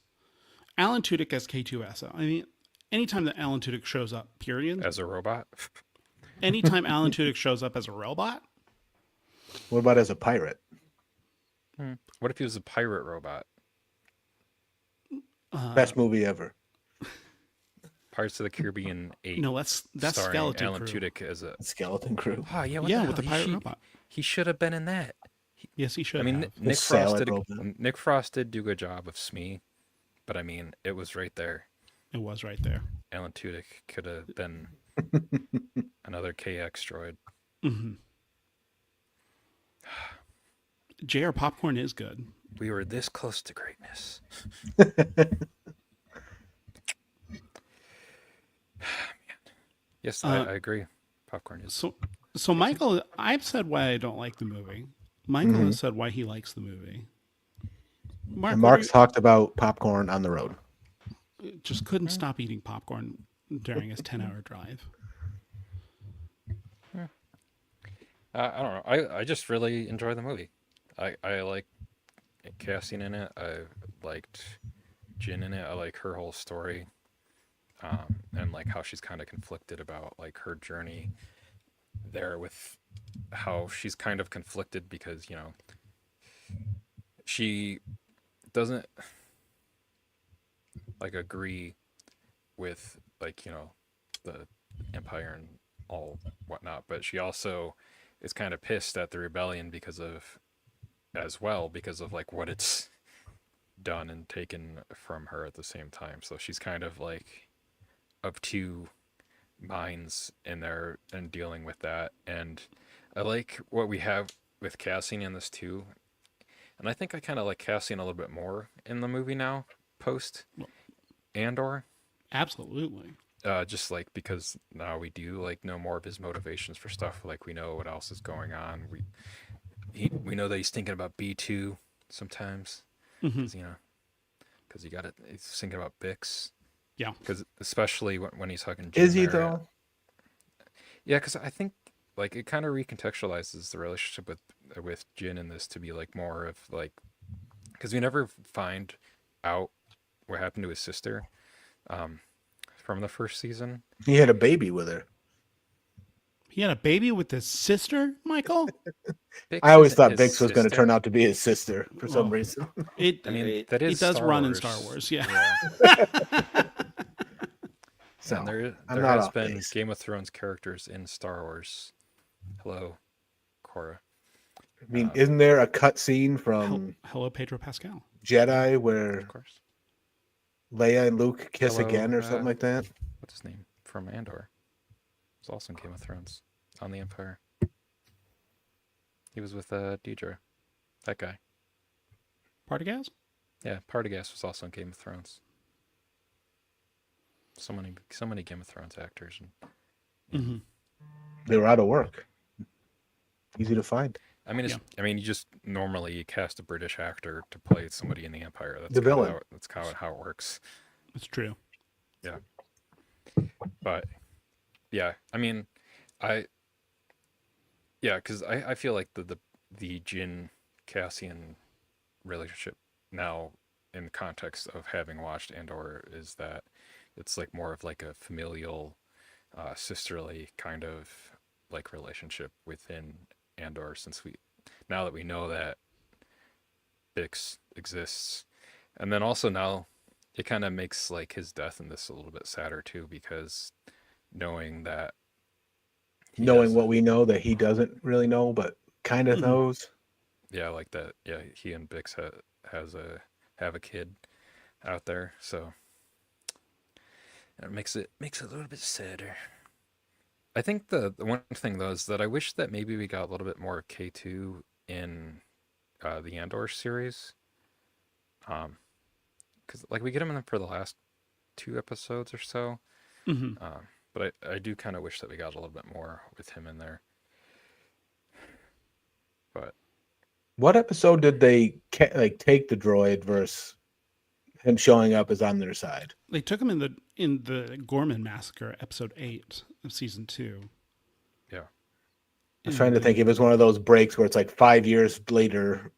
Alan Tudyk as K2SO. I mean, anytime that Alan Tudyk shows up, period. As a robot. Anytime Alan Tudyk shows up as a robot, What about as a pirate? What if he was a pirate robot? Best movie ever. Pirates of the Caribbean 8. no, that's starring Skeleton Alan Crew. Tudyk as a. Skeleton Crew. Oh yeah, what Yeah, the with the hell? pirate robot. He should have been in that. Yes, he should. I mean, have. Nick salad Frost did. robot. Nick Frost did do a good job of Smee, but I mean, it was right there. It was right there. Alan Tudyk could have been another KX droid. JR Popcorn is good. We were this close to greatness. Yes, I agree. Popcorn is. So Michael, I've said why I don't like the movie. Michael has said why he likes the movie. Mark, And what Mark's talked about popcorn on the road. just couldn't stop eating popcorn during his 10-hour drive. I don't know. I just really enjoy the movie. I like Cassian in it. I liked Jin in it. I like her whole story, and like how she's kind of conflicted about like her journey there, with how she's kind of conflicted because she doesn't like agree with like the Empire and all whatnot, but she also is kind of pissed at the rebellion because of like what it's done and taken from her at the same time. So she's kind of like of two minds in there and dealing with that. And I like what we have with Cassian in this too. And I think I kind of like Cassian a little bit more in the movie now, post Andor. Absolutely. Just like because now we do like know more of his motivations for stuff. Like we know what else is going on. We know that he's thinking about B2 sometimes. Because you got it. He's thinking about Bix. Yeah. Because especially when he's hugging Jin Is he there. though? Yeah, because I think like it kind of recontextualizes the relationship with Jin in this to be like more of like, because we never find out what happened to his sister from the first season. He had a baby with her. He had a baby with his sister, Michael? Bix I always isn't thought his Bix was going to sister. turn out to be his sister for some Oh. reason. I mean, that is it does Star run in Wars. Star Wars, yeah. So And there I'm not has off been base. Game of Thrones characters in Star Wars. Hello, Cora. I mean, isn't there a cut scene from Hello, Pedro Pascal. Jedi where Of course. Leia and Luke kiss Hello, again or something like that? What's his name? From Andor. It's also in Game of Thrones. On the Empire. He was with Deidre. That guy. Partagas? Yeah, Partagas was also in Game of Thrones. So many Game of Thrones actors. And They were out of work. Easy to find. I mean, Yeah. you just normally cast a British actor to play somebody in the Empire. That's The kinda villain. That's how it works. It's true. Yeah. But yeah, I mean, I because I feel like the Jin Cassian relationship now, in the context of having watched Andor, is that it's like more of like a familial, sisterly kind of like relationship within Andor, since now that we know that Bix exists, and then also now it kind of makes like his death in this a little bit sadder too, because knowing that Knowing what we know that he doesn't really know, but kind of knows. Yeah, like that. Yeah, he and Bix have a kid out there, so it makes it a little bit sadder. I think the one thing though is that I wish that maybe we got a little bit more of K2 in the Andor series, because like we get him in for the last 2 episodes or so, but I do kind of wish that we got a little bit more with him in there. But What episode did they take the droid versus him showing up as on their side? They took him in the Gorman Massacre, episode 8 of season 2. yeah, I was trying to think if it was one of those breaks where it's like 5 years later,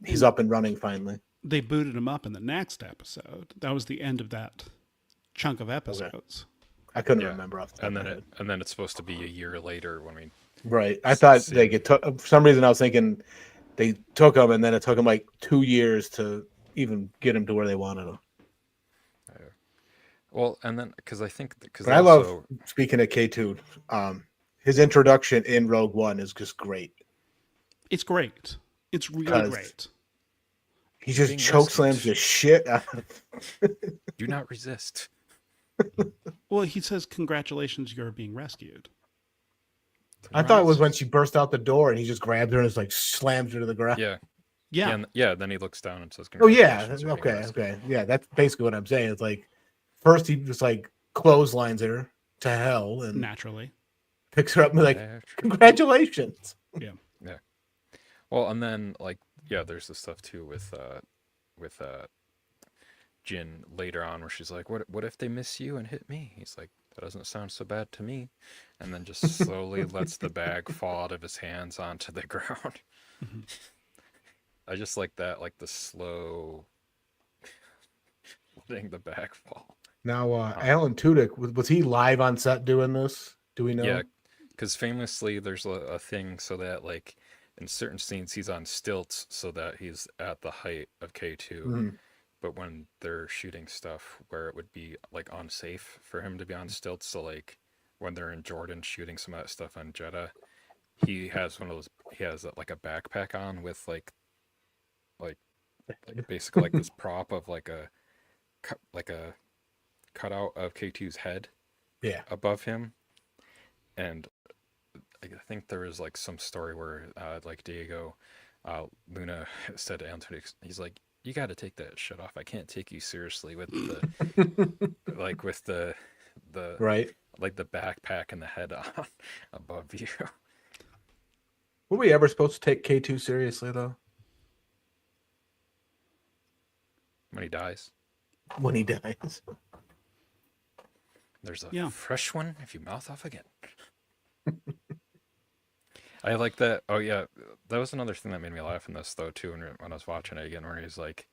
he's up and running finally. They booted him up in the next episode. That was the end of that chunk of episodes. I couldn't remember off the top and of then my head. and then it's supposed to be a year later when we. Right. I thought for some reason I was thinking they took him and then it took him like 2 years to even get him to where they wanted him. Well, and then because I think But I love, speaking of K2, his introduction in Rogue One is just great. It's great. It's really great. He just chokeslams the shit out of Do not resist. Well, he says, "Congratulations, you're being rescued." I thought it was when she burst out the door and he just grabbed her and just like slams her to the ground. Yeah. Yeah. Yeah. Then he looks down and says, Oh yeah. "Congratulations, you're being rescued." Okay. Yeah, that's basically what I'm saying. It's like first he just like clotheslines her to hell and Naturally. picks her up and be like, congratulations. Yeah. Yeah. Well, and then like there's this stuff too with Jin later on where she's like, what if they miss you and hit me? He's like, that doesn't sound so bad to me, and then just slowly lets the bag fall out of his hands onto the ground. I just like that, like the slow letting the bag fall. Now, Alan Tudyk, was he live on set doing this? Do we know? Yeah, because famously there's a thing so that like in certain scenes he's on stilts so that he's at the height of K2. But when they're shooting stuff where it would be like unsafe for him to be on stilts, so like when they're in Jordan shooting some of that stuff on Jeddah, he has like a backpack on with like basically like this prop of like a cutout of K2's head above him. And I think there was like some story where like Diego Luna said to Anthony, he's like, you got to take that shit off. I can't take you seriously with the like with the right, like the backpack and the head on above you. Were we ever supposed to take K2 seriously though? When he dies. When he dies. There's a fresh one if you mouth off again. I like that. Oh yeah, that was another thing that made me laugh in this though too. When I was watching it again, where he's like,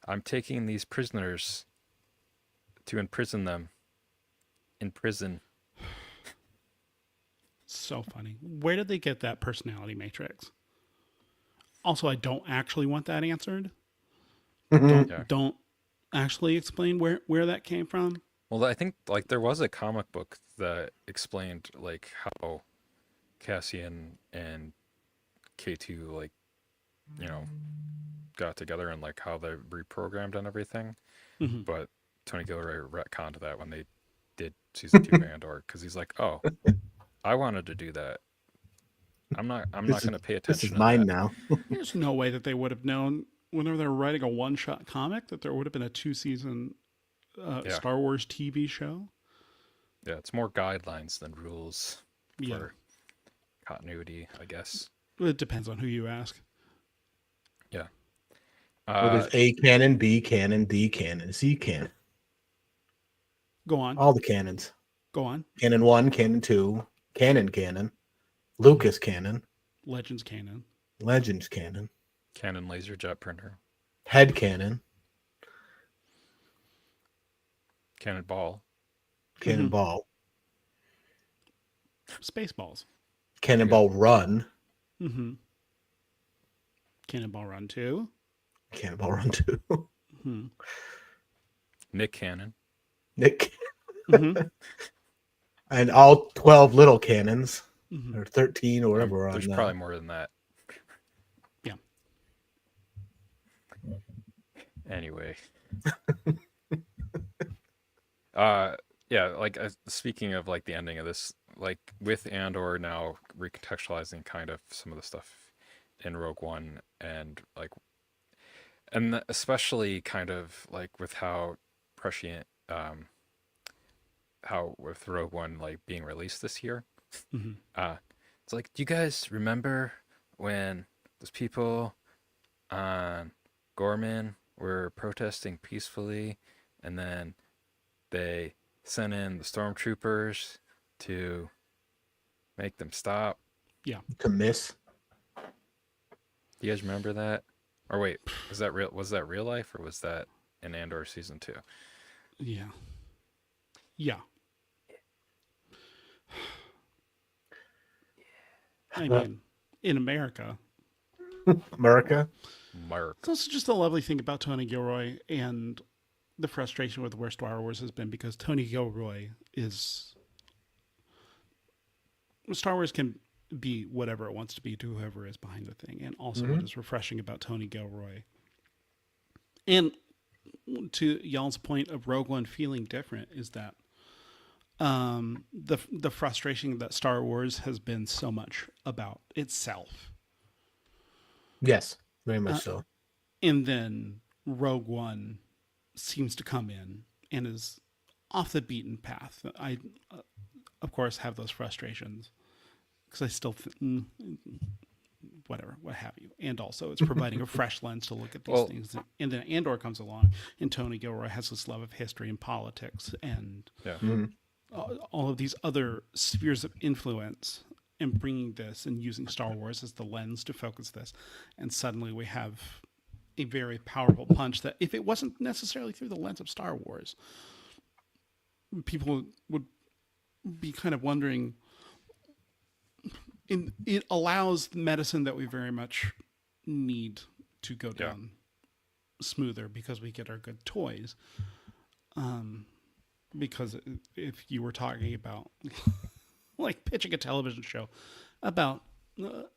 "I'm taking these prisoners to imprison them in prison." So funny. Where did they get that personality matrix? Also, I don't actually want that answered. Don't actually explain where that came from. Well, I think like there was a comic book that explained like how Cassian and K2 like got together and like how they reprogrammed and everything. But Tony Gilroy retconned that when they did season 2 of Andor, because he's like, oh, I wanted to do that. I'm not going to pay attention. This is mine now. There's no way that they would have known whenever they were writing a one-shot comic that there would have been a 2-season Star Wars TV show. Yeah, it's more guidelines than rules Yeah. for continuity, I guess. It depends on who you ask. Yeah. Well, there's A canon, B canon, D canon, C canon. Go on. All the canons. Go on. Canon 1, Canon 2, Canon, Lucas canon, Legends canon. Legends canon, Canon laser jet printer, Head canon, Cannonball, Cannonball, Spaceballs. Cannonball Run, Mm-hmm. Cannonball Run 2. Cannonball Run 2, Mm-hmm. Nick Cannon. Nick, Mm-hmm. and all 12 little cannons, Mm-hmm. or 13 or whatever. There's on probably more than that. Yeah. Anyway. Yeah, like speaking of like the ending of this, like with Andor now recontextualizing kind of some of the stuff in Rogue One, and like, and especially kind of like with how prescient, how with Rogue One like being released this year, Mm-hmm. it's like, do you guys remember when those people on Gorman were protesting peacefully, and then they sent in the stormtroopers to make them stop? to miss. Do you guys remember that? Or wait, was that real life, or was that in Andor season 2? Yeah. Yeah. I mean, in America. America. Marc. It's also just a lovely thing about Tony Gilroy and the frustration with where Star Wars has been, because Tony Gilroy is... Star Wars can be whatever it wants to be to whoever is behind the thing. And also what is refreshing about Tony Gilroy, and to y'all's point of Rogue One feeling different, is that the frustration that Star Wars has been so much about itself. Yes, very much so. And then Rogue One seems to come in and is off the beaten path. I, of course, have those frustrations because I still, whatever, what have you. And also, it's providing a fresh lens to look at these things. And then Andor comes along, and Tony Gilroy has this love of history and politics and all of these other spheres of influence, and bringing this and using Star Wars as the lens to focus this. And suddenly we have a very powerful punch that, if it wasn't necessarily through the lens of Star Wars, people would be kind of wondering. It allows the medicine that we very much need to go down smoother, because we get our good toys. Because if you were talking about like pitching a television show about, the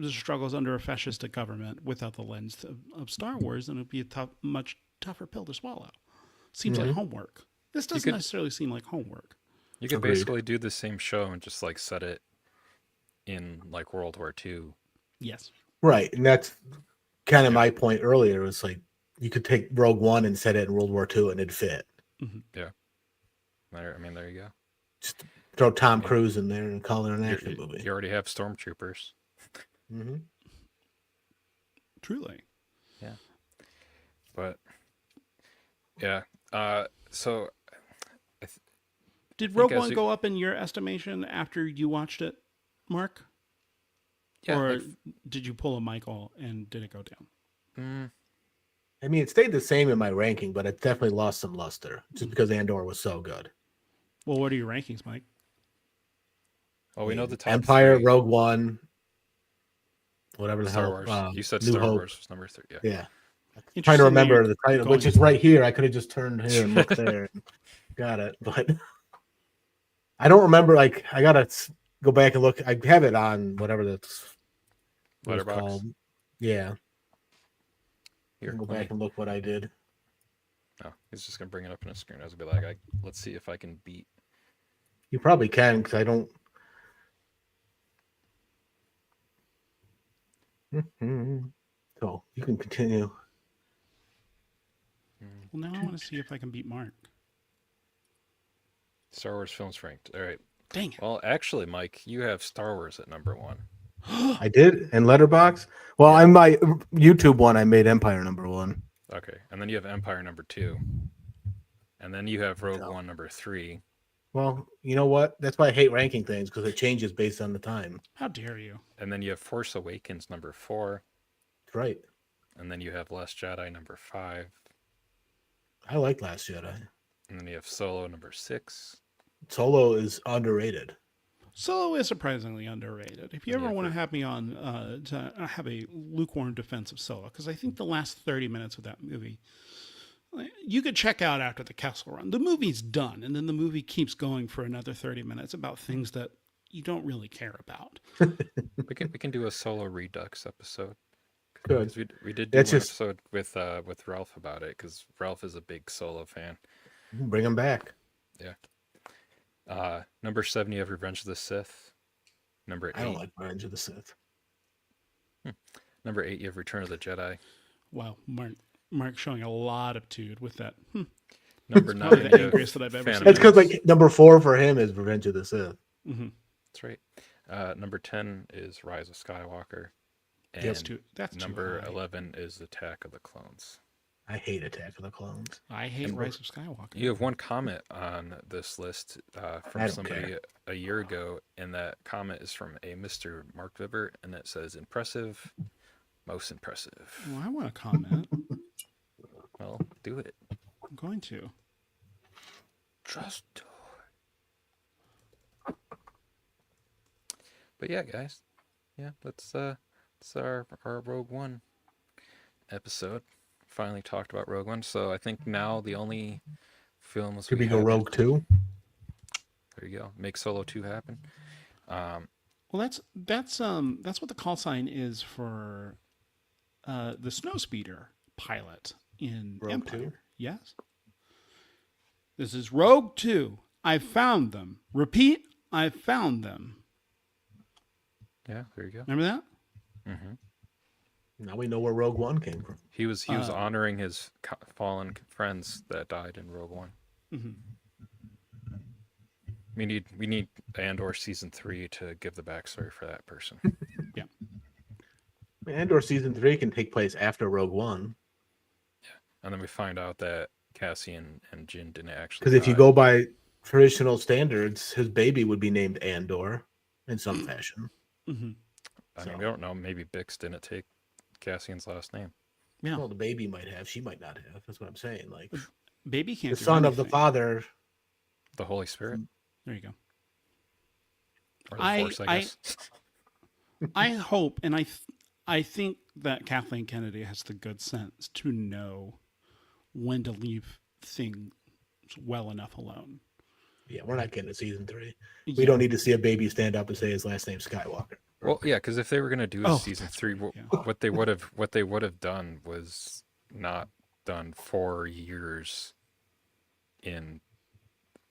struggles under a fascist government without the lens of Star Wars, then it'd be a much tougher pill to swallow. Seems like homework. This doesn't necessarily seem like homework. You could Agreed. basically do the same show and just like set it in like World War II. Yes. Right, and that's kind of my point earlier. Was like you could take Rogue One and set it in World War II, and it'd fit. Mm-hmm. Yeah. I mean, there you go. Just throw Tom Cruise in there and call it an action movie. You already have stormtroopers. Mm-hmm. Truly. Yeah. But yeah. So Did Rogue One go up in your estimation after you watched it, Mark? Yeah, or did you pull a Michael and did it go down? I mean, it stayed the same in my ranking, but it definitely lost some luster just because Andor was so good. Well, what are your rankings, Mike? Well, we know the top Empire, 3. Rogue One, whatever the Star hell. Wars. You said New Star Hope. Wars was number 3. Yeah. Yeah. Trying to Interesting remember that the title, going- which is right here. I could have just turned here and looked there. Got it. But I don't remember. Like, I got to go back and look. I have it on whatever that's what it's Letterboxd. called. Yeah. Here, Go let me- back and look what I did. Oh, he's just gonna bring it up on a screen. I was gonna be like, let's see if I can beat. You probably can because I don't. So you can continue. Well, now I want to see if I can beat Mark. Star Wars films ranked. All right. Dang it. Well, actually, Mike, you have Star Wars at number 1. I did, and Letterbox. Well, Yeah. on my YouTube one, I made Empire number 1. Okay. And then you have Empire number 2. And then you have Rogue No. One number 3. Well, you know what? That's why I hate ranking things, because it changes based on the time. How dare you? And then you have Force Awakens number 4. That's right. And then you have Last Jedi number 5. I like Last Jedi. And then you have Solo number 6. Solo is underrated. Solo is surprisingly underrated. If you ever Yeah, want to for- have me on to have a lukewarm defense of Solo, because I think the last 30 minutes of that movie, you could check out after the Kessel Run. The movie's done, and then the movie keeps going for another 30 minutes about things that you don't really care about. We can do a Solo Redux episode. Good. 'Cause we did do That's one just- episode with Ralph about it, because Ralph is a big Solo fan. Bring them back. Number 7, you have Revenge of the Sith. Number 8, I don't like Revenge of the Sith. number 8, you have Return of the Jedi. Wow, Mark showing a lot of tude with that. Number It's 9, probably the you have angriest that I've ever Phantom seen. That's because Menace. like number 4 for him is Revenge of the Sith. Mm-hmm. That's right. Number 10 is Rise of Skywalker. And That's too number high. 11 is Attack of the Clones. I hate Attack of the Clones. I hate And Rise of Skywalker. You have one comment on this list I from don't somebody care. a year ago, and that comment is from a Mr. Marc Vibbert, and it says, impressive, most impressive. Well, I want to comment. Well, do it. I'm going to. Just do it. But yeah, guys. Yeah, that's our Rogue One episode. Finally talked about Rogue One. So I think now the only films Could we go have- Rogue 2? There you go. Make Solo 2 happen. Well, that's what the call sign is for the Snowspeeder pilot in Rogue Empire. 2? Yes. This is Rogue 2. I found them. Repeat, I found them. Yeah, there you go. Remember that? hmm Now we know where Rogue 1 came from. He was honoring his fallen friends that died in Rogue One. Mm-hmm. We need Andor season 3 to give the backstory for that person. Andor season 3 can take place after Rogue 1. And then we find out that Cassian and Jin didn't actually. Because if you die. go by traditional standards, his baby would be named Andor in some fashion. Mm-hmm. I mean, we don't know. Maybe Bix didn't take Cassian's last name. Yeah. Well, the baby might have. She might not have. That's what I'm saying. Like Baby can't the do son of the anything. father. The Holy Spirit, There you go. or the Force, I guess. I hope, and I think that Kathleen Kennedy has the good sense to know when to leave things well enough alone. Yeah, we're not getting to season 3. We Yeah. don't need to see a baby stand up and say his last name's Skywalker. Well, yeah, because if they were gonna do a Oh, season that's 3, right, yeah. what they would have done was not done 4 years in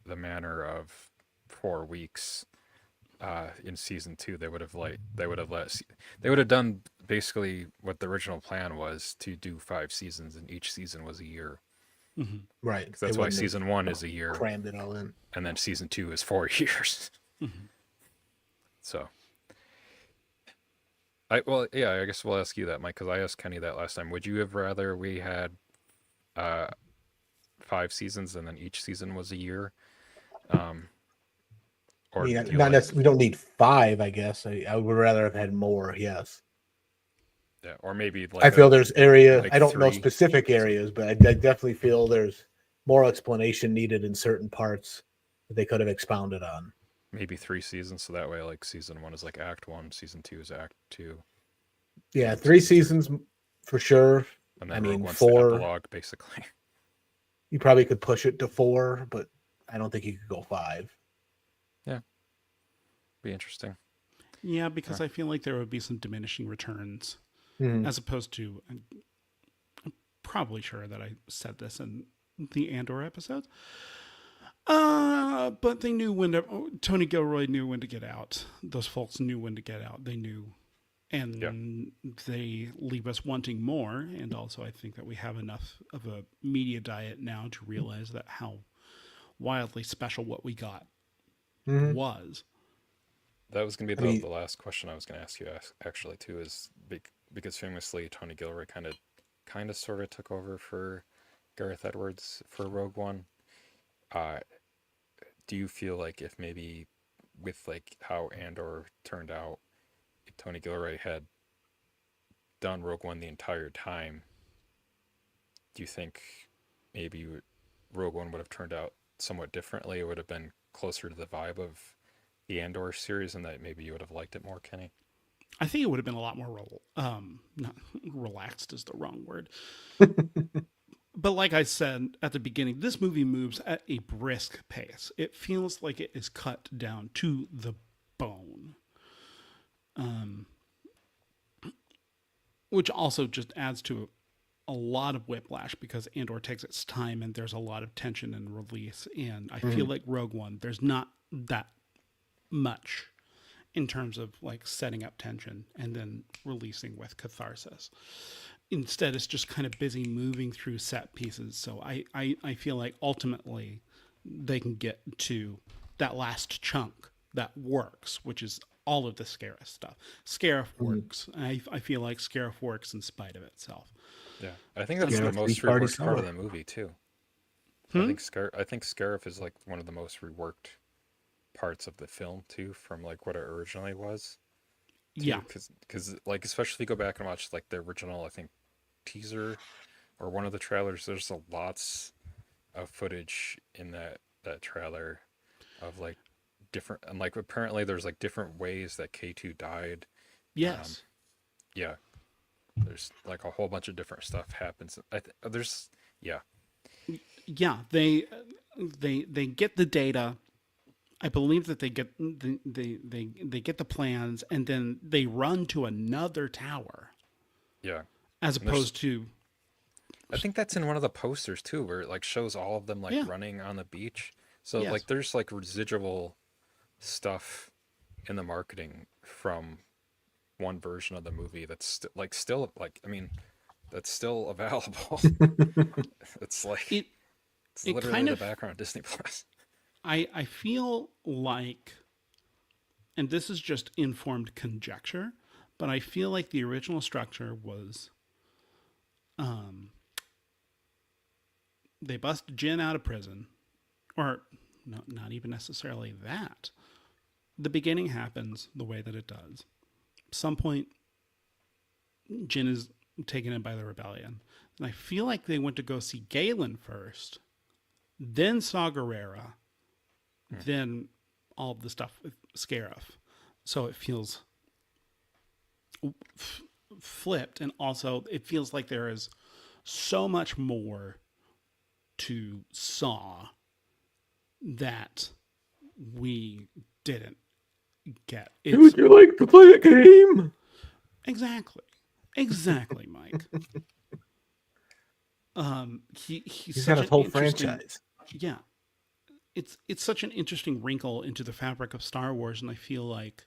the manner of 4 weeks in season 2. They would have done basically what the original plan was, to do 5 seasons, and each season was a year. Mm-hmm. Right. 'Cause that's why season 1 is a year, crammed it all in. and then season 2 is 4 years. Mhm. So, I guess we'll ask you that, Mike, because I asked Kenny that last time. Would you have rather we had 5 seasons and then each season was a year? Or I mean, do you not like- necessarily, we don't need 5, I guess. I would rather have had more, yes. yeah, or maybe like I feel there's area. like I don't know 3. specific areas, but I definitely feel there's more explanation needed in certain parts that they could have expounded on. maybe 3 seasons, so that way like season 1 is like Act 1, season 2 is Act 2, Yeah, 3 seasons for sure. and I then mean, Rogue One's 4 the epilogue, basically. You probably could push it to 4, but I don't think you could go 5. Be interesting. Yeah, because I feel like there would be some diminishing returns, Mhm. as opposed to. I'm probably sure that I said this in the Andor episodes. But they knew when to. Tony Gilroy knew when to get out. Those folks knew when to get out. They knew, and they leave us wanting more. And also, I think that we have enough of a media diet now to realize that how wildly special what we got was. That was going to be I mean- the last question I was going to ask you actually too, is because famously Tony Gilroy kind of sort of took over for Gareth Edwards for Rogue One. Do you feel like if maybe with like how Andor turned out, if Tony Gilroy had done Rogue One the entire time, do you think maybe Rogue One would have turned out somewhat differently? It would have been closer to the vibe of the Andor series, and that maybe you would have liked it more, Kenny? I think it would have been a lot more not relaxed is the wrong word. But like I said at the beginning, this movie moves at a brisk pace. It feels like it is cut down to the bone. Which also just adds to a lot of whiplash because Andor takes its time and there's a lot of tension and release. And I feel like Rogue One, there's not that much in terms of like setting up tension and then releasing with catharsis. Instead, it's just kind of busy moving through set pieces. So I feel like ultimately they can get to that last chunk that works, which is all of the Scarif stuff. Scarif works. I feel like Scarif works in spite of itself. Yeah, I think that's Yeah, the most three-party reworked part of summer. the movie too. I think Scarif is like one of the most reworked parts of the film too, from like what it originally was. Too, Yeah. because like especially if you go back and watch like the original, I think teaser or one of the trailers, there's lots of footage in that trailer of like different, and like apparently there's like different ways that K2 died. Yes. Yeah, there's like a whole bunch of different stuff happens. Yeah. Yeah, they get the data. I believe that they get they get the plans and then they run to another tower Yeah. as And there's- opposed to I think that's in one of the posters too, where it like shows all of them like Yeah. running on the beach. So Yes. like there's like residual stuff in the marketing from one version of the movie that's still like, I mean, that's still available. It's like it. it's it literally kind in of- the background of Disney Plus. I feel like, and this is just informed conjecture, but I feel like the original structure was, they bust Jin out of prison, or no, not even necessarily that. The beginning happens the way that it does. Some point, Jin is taken in by the rebellion, and I feel like they went to go see Galen first, then Saw Gerrera, then all of the stuff with Scarif. So it feels flipped, and also it feels like there is so much more to Saw that we didn't get. Would you like to play a game? Exactly, Mike. He's He's such got a an whole interesting- franchise. Yeah, it's such an interesting wrinkle into the fabric of Star Wars, and I feel like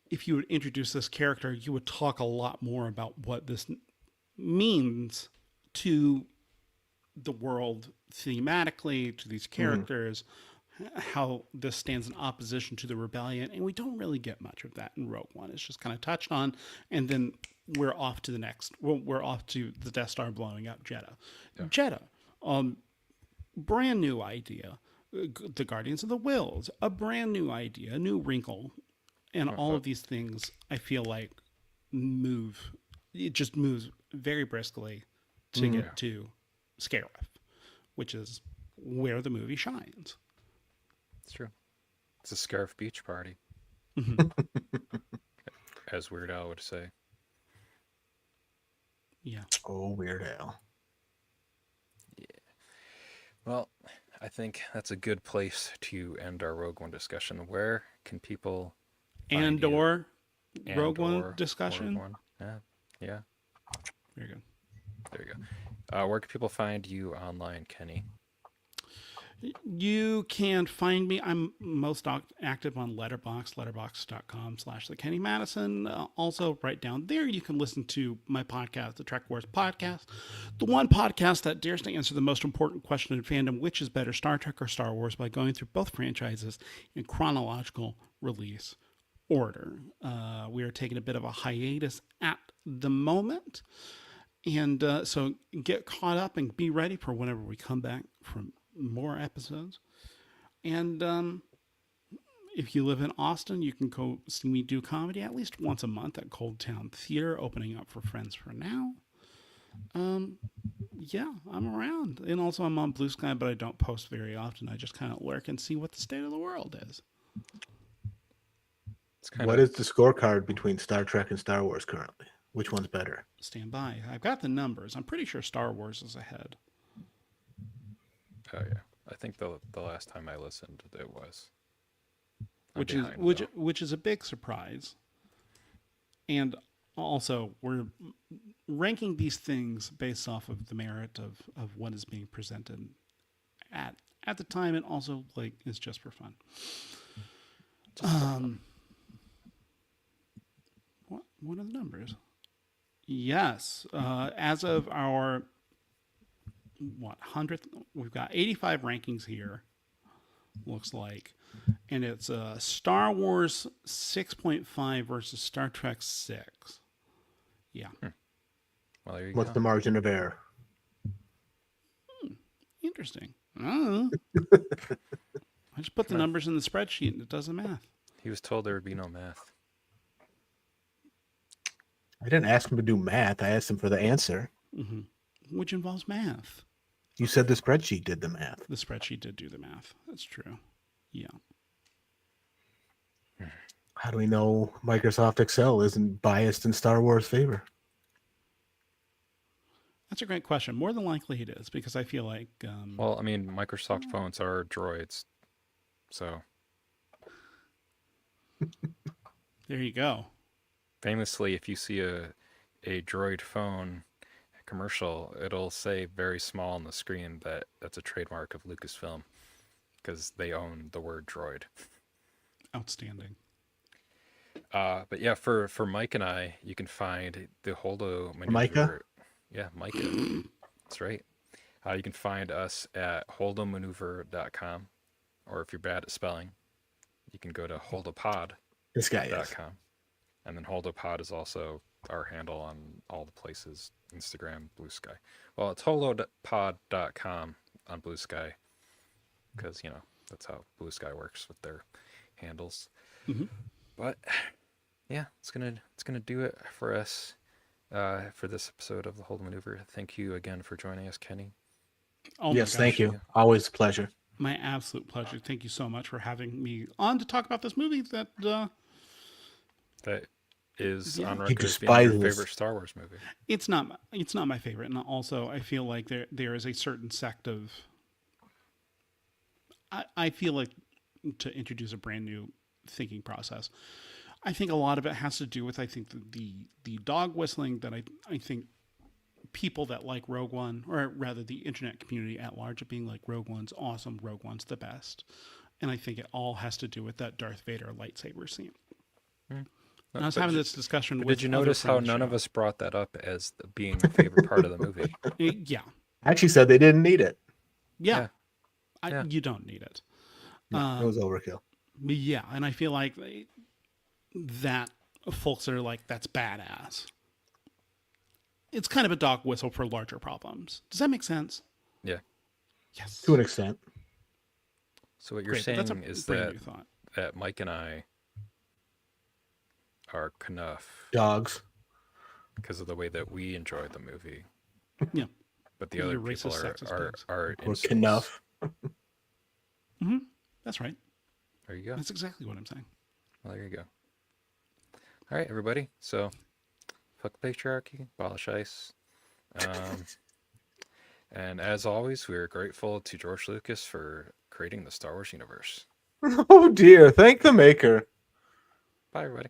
if you would introduce this character, you would talk a lot more about what this means to the world thematically, to these characters, how this stands in opposition to the rebellion, and we don't really get much of that in Rogue One. It's just kind of touched on, and then we're off to the next. We're off to the Death Star blowing up Jeddah. Yeah. Jeddah, brand new idea. The Guardians of the Wills, a brand new idea, a new wrinkle, and all of these things. I feel like it just moves very briskly to get to Scarif, which is where the movie shines. It's true. It's a Scarif beach party, as Weird Al would say. Yeah. Oh, Weird Al. Well, I think that's a good place to end our Rogue One discussion. Where can people find you? Andor, Rogue One Andor, discussion. Rogue One. Yeah. Very good. There you go. Where can people find you online, Kenny? You can find me. I'm most active on Letterboxd, letterboxd.com/the Kenny Madison. Also, right down there, you can listen to my podcast, the Trek Wars Podcast, the one podcast that dares to answer the most important question in fandom, which is better, Star Trek or Star Wars, by going through both franchises in chronological release order. We are taking a bit of a hiatus at the moment. And so get caught up and be ready for whenever we come back from more episodes. And if you live in Austin, you can go see me do comedy at least once a month at Cold Town Theater, opening up for Friends for Now. Yeah, I'm around. And also I'm on Blue Sky, but I don't post very often. I just kind of lurk and see what the state of the world is. What is the scorecard between Star Trek and Star Wars currently? Which one's better? Stand by. I've got the numbers. I'm pretty sure Star Wars is ahead. Oh yeah, I think the last time I listened, it was. Which is a big surprise. And also, we're ranking these things based off of the merit of what is being presented at the time, and also like it's just for fun. What are the numbers? Yes, as of our 100th, we've got 85 rankings here. Looks like, and it's Star Wars 6.5 versus Star Trek 6. Yeah. Well, there you What's go. the margin of error? Interesting. I just put the numbers in the spreadsheet and it does the math. He was told there would be no math. I didn't ask him to do math. I asked him for the answer. Mm-hmm. Which involves math. You said the spreadsheet did the math. The spreadsheet did do the math. That's true. Yeah. How do we know Microsoft Excel isn't biased in Star Wars' favor? That's a great question. More than likely it is, because I feel like... Well, I mean, Microsoft phones are droids, so... There you go. Famously, if you see a droid phone commercial, it'll say very small on the screen that that's a trademark of Lucasfilm, because they own the word droid. Outstanding. But yeah, for Mike and I, you can find the Holdo Maneuver. Micah? Yeah, Micah. That's right. You can find us at holdomaneuver.com, or if you're bad at spelling, you can go to holdopod.com. This guy is. And then Holdopod is also our handle on all the places, Instagram, Blue Sky. Well, it's holopod.com on Blue Sky, because, you know, that's how Blue Sky works with their handles. Mm-hmm. But yeah, it's gonna do it for us for this episode of the Holdo Maneuver. Thank you again for joining us, Kenny. Oh yes, thank you. Always a pleasure. My absolute pleasure. Thank you so much for having me on to talk about this movie that is on He record as being your despises- favorite Star Wars movie. it's not my favorite, and also I feel like there is a certain sect of I feel like, to introduce a brand new thinking process, I think a lot of it has to do with, I think, the dog whistling that I think people that like Rogue One, or rather the internet community at large, of being like, Rogue One's awesome, Rogue One's the best. And I think it all has to do with that Darth Vader lightsaber scene. And I was having this discussion with... Did you notice how none of us brought that up as being a favorite part of the movie? Yeah. I actually said they didn't need it. Yeah. Yeah. You don't need it. No, it was overkill. Yeah, and I feel like that folks are like, that's badass. It's kind of a dog whistle for larger problems. Does that make sense? Yeah. Yes. To an extent. So what you're Great. That's saying a is brand new thought. that Mike and I are knuff Dogs. because of the way that we enjoy the movie. Yeah. But the You're other people racist, sexist pigs. are Or insults. Knuff. Mm-hmm. That's right. There you go. That's exactly what I'm saying. Well, there you go. All right, everybody. So, fuck patriarchy, abolish ICE. And as always, we are grateful to George Lucas for creating the Star Wars universe. Oh dear. Thank the maker. Bye, everybody.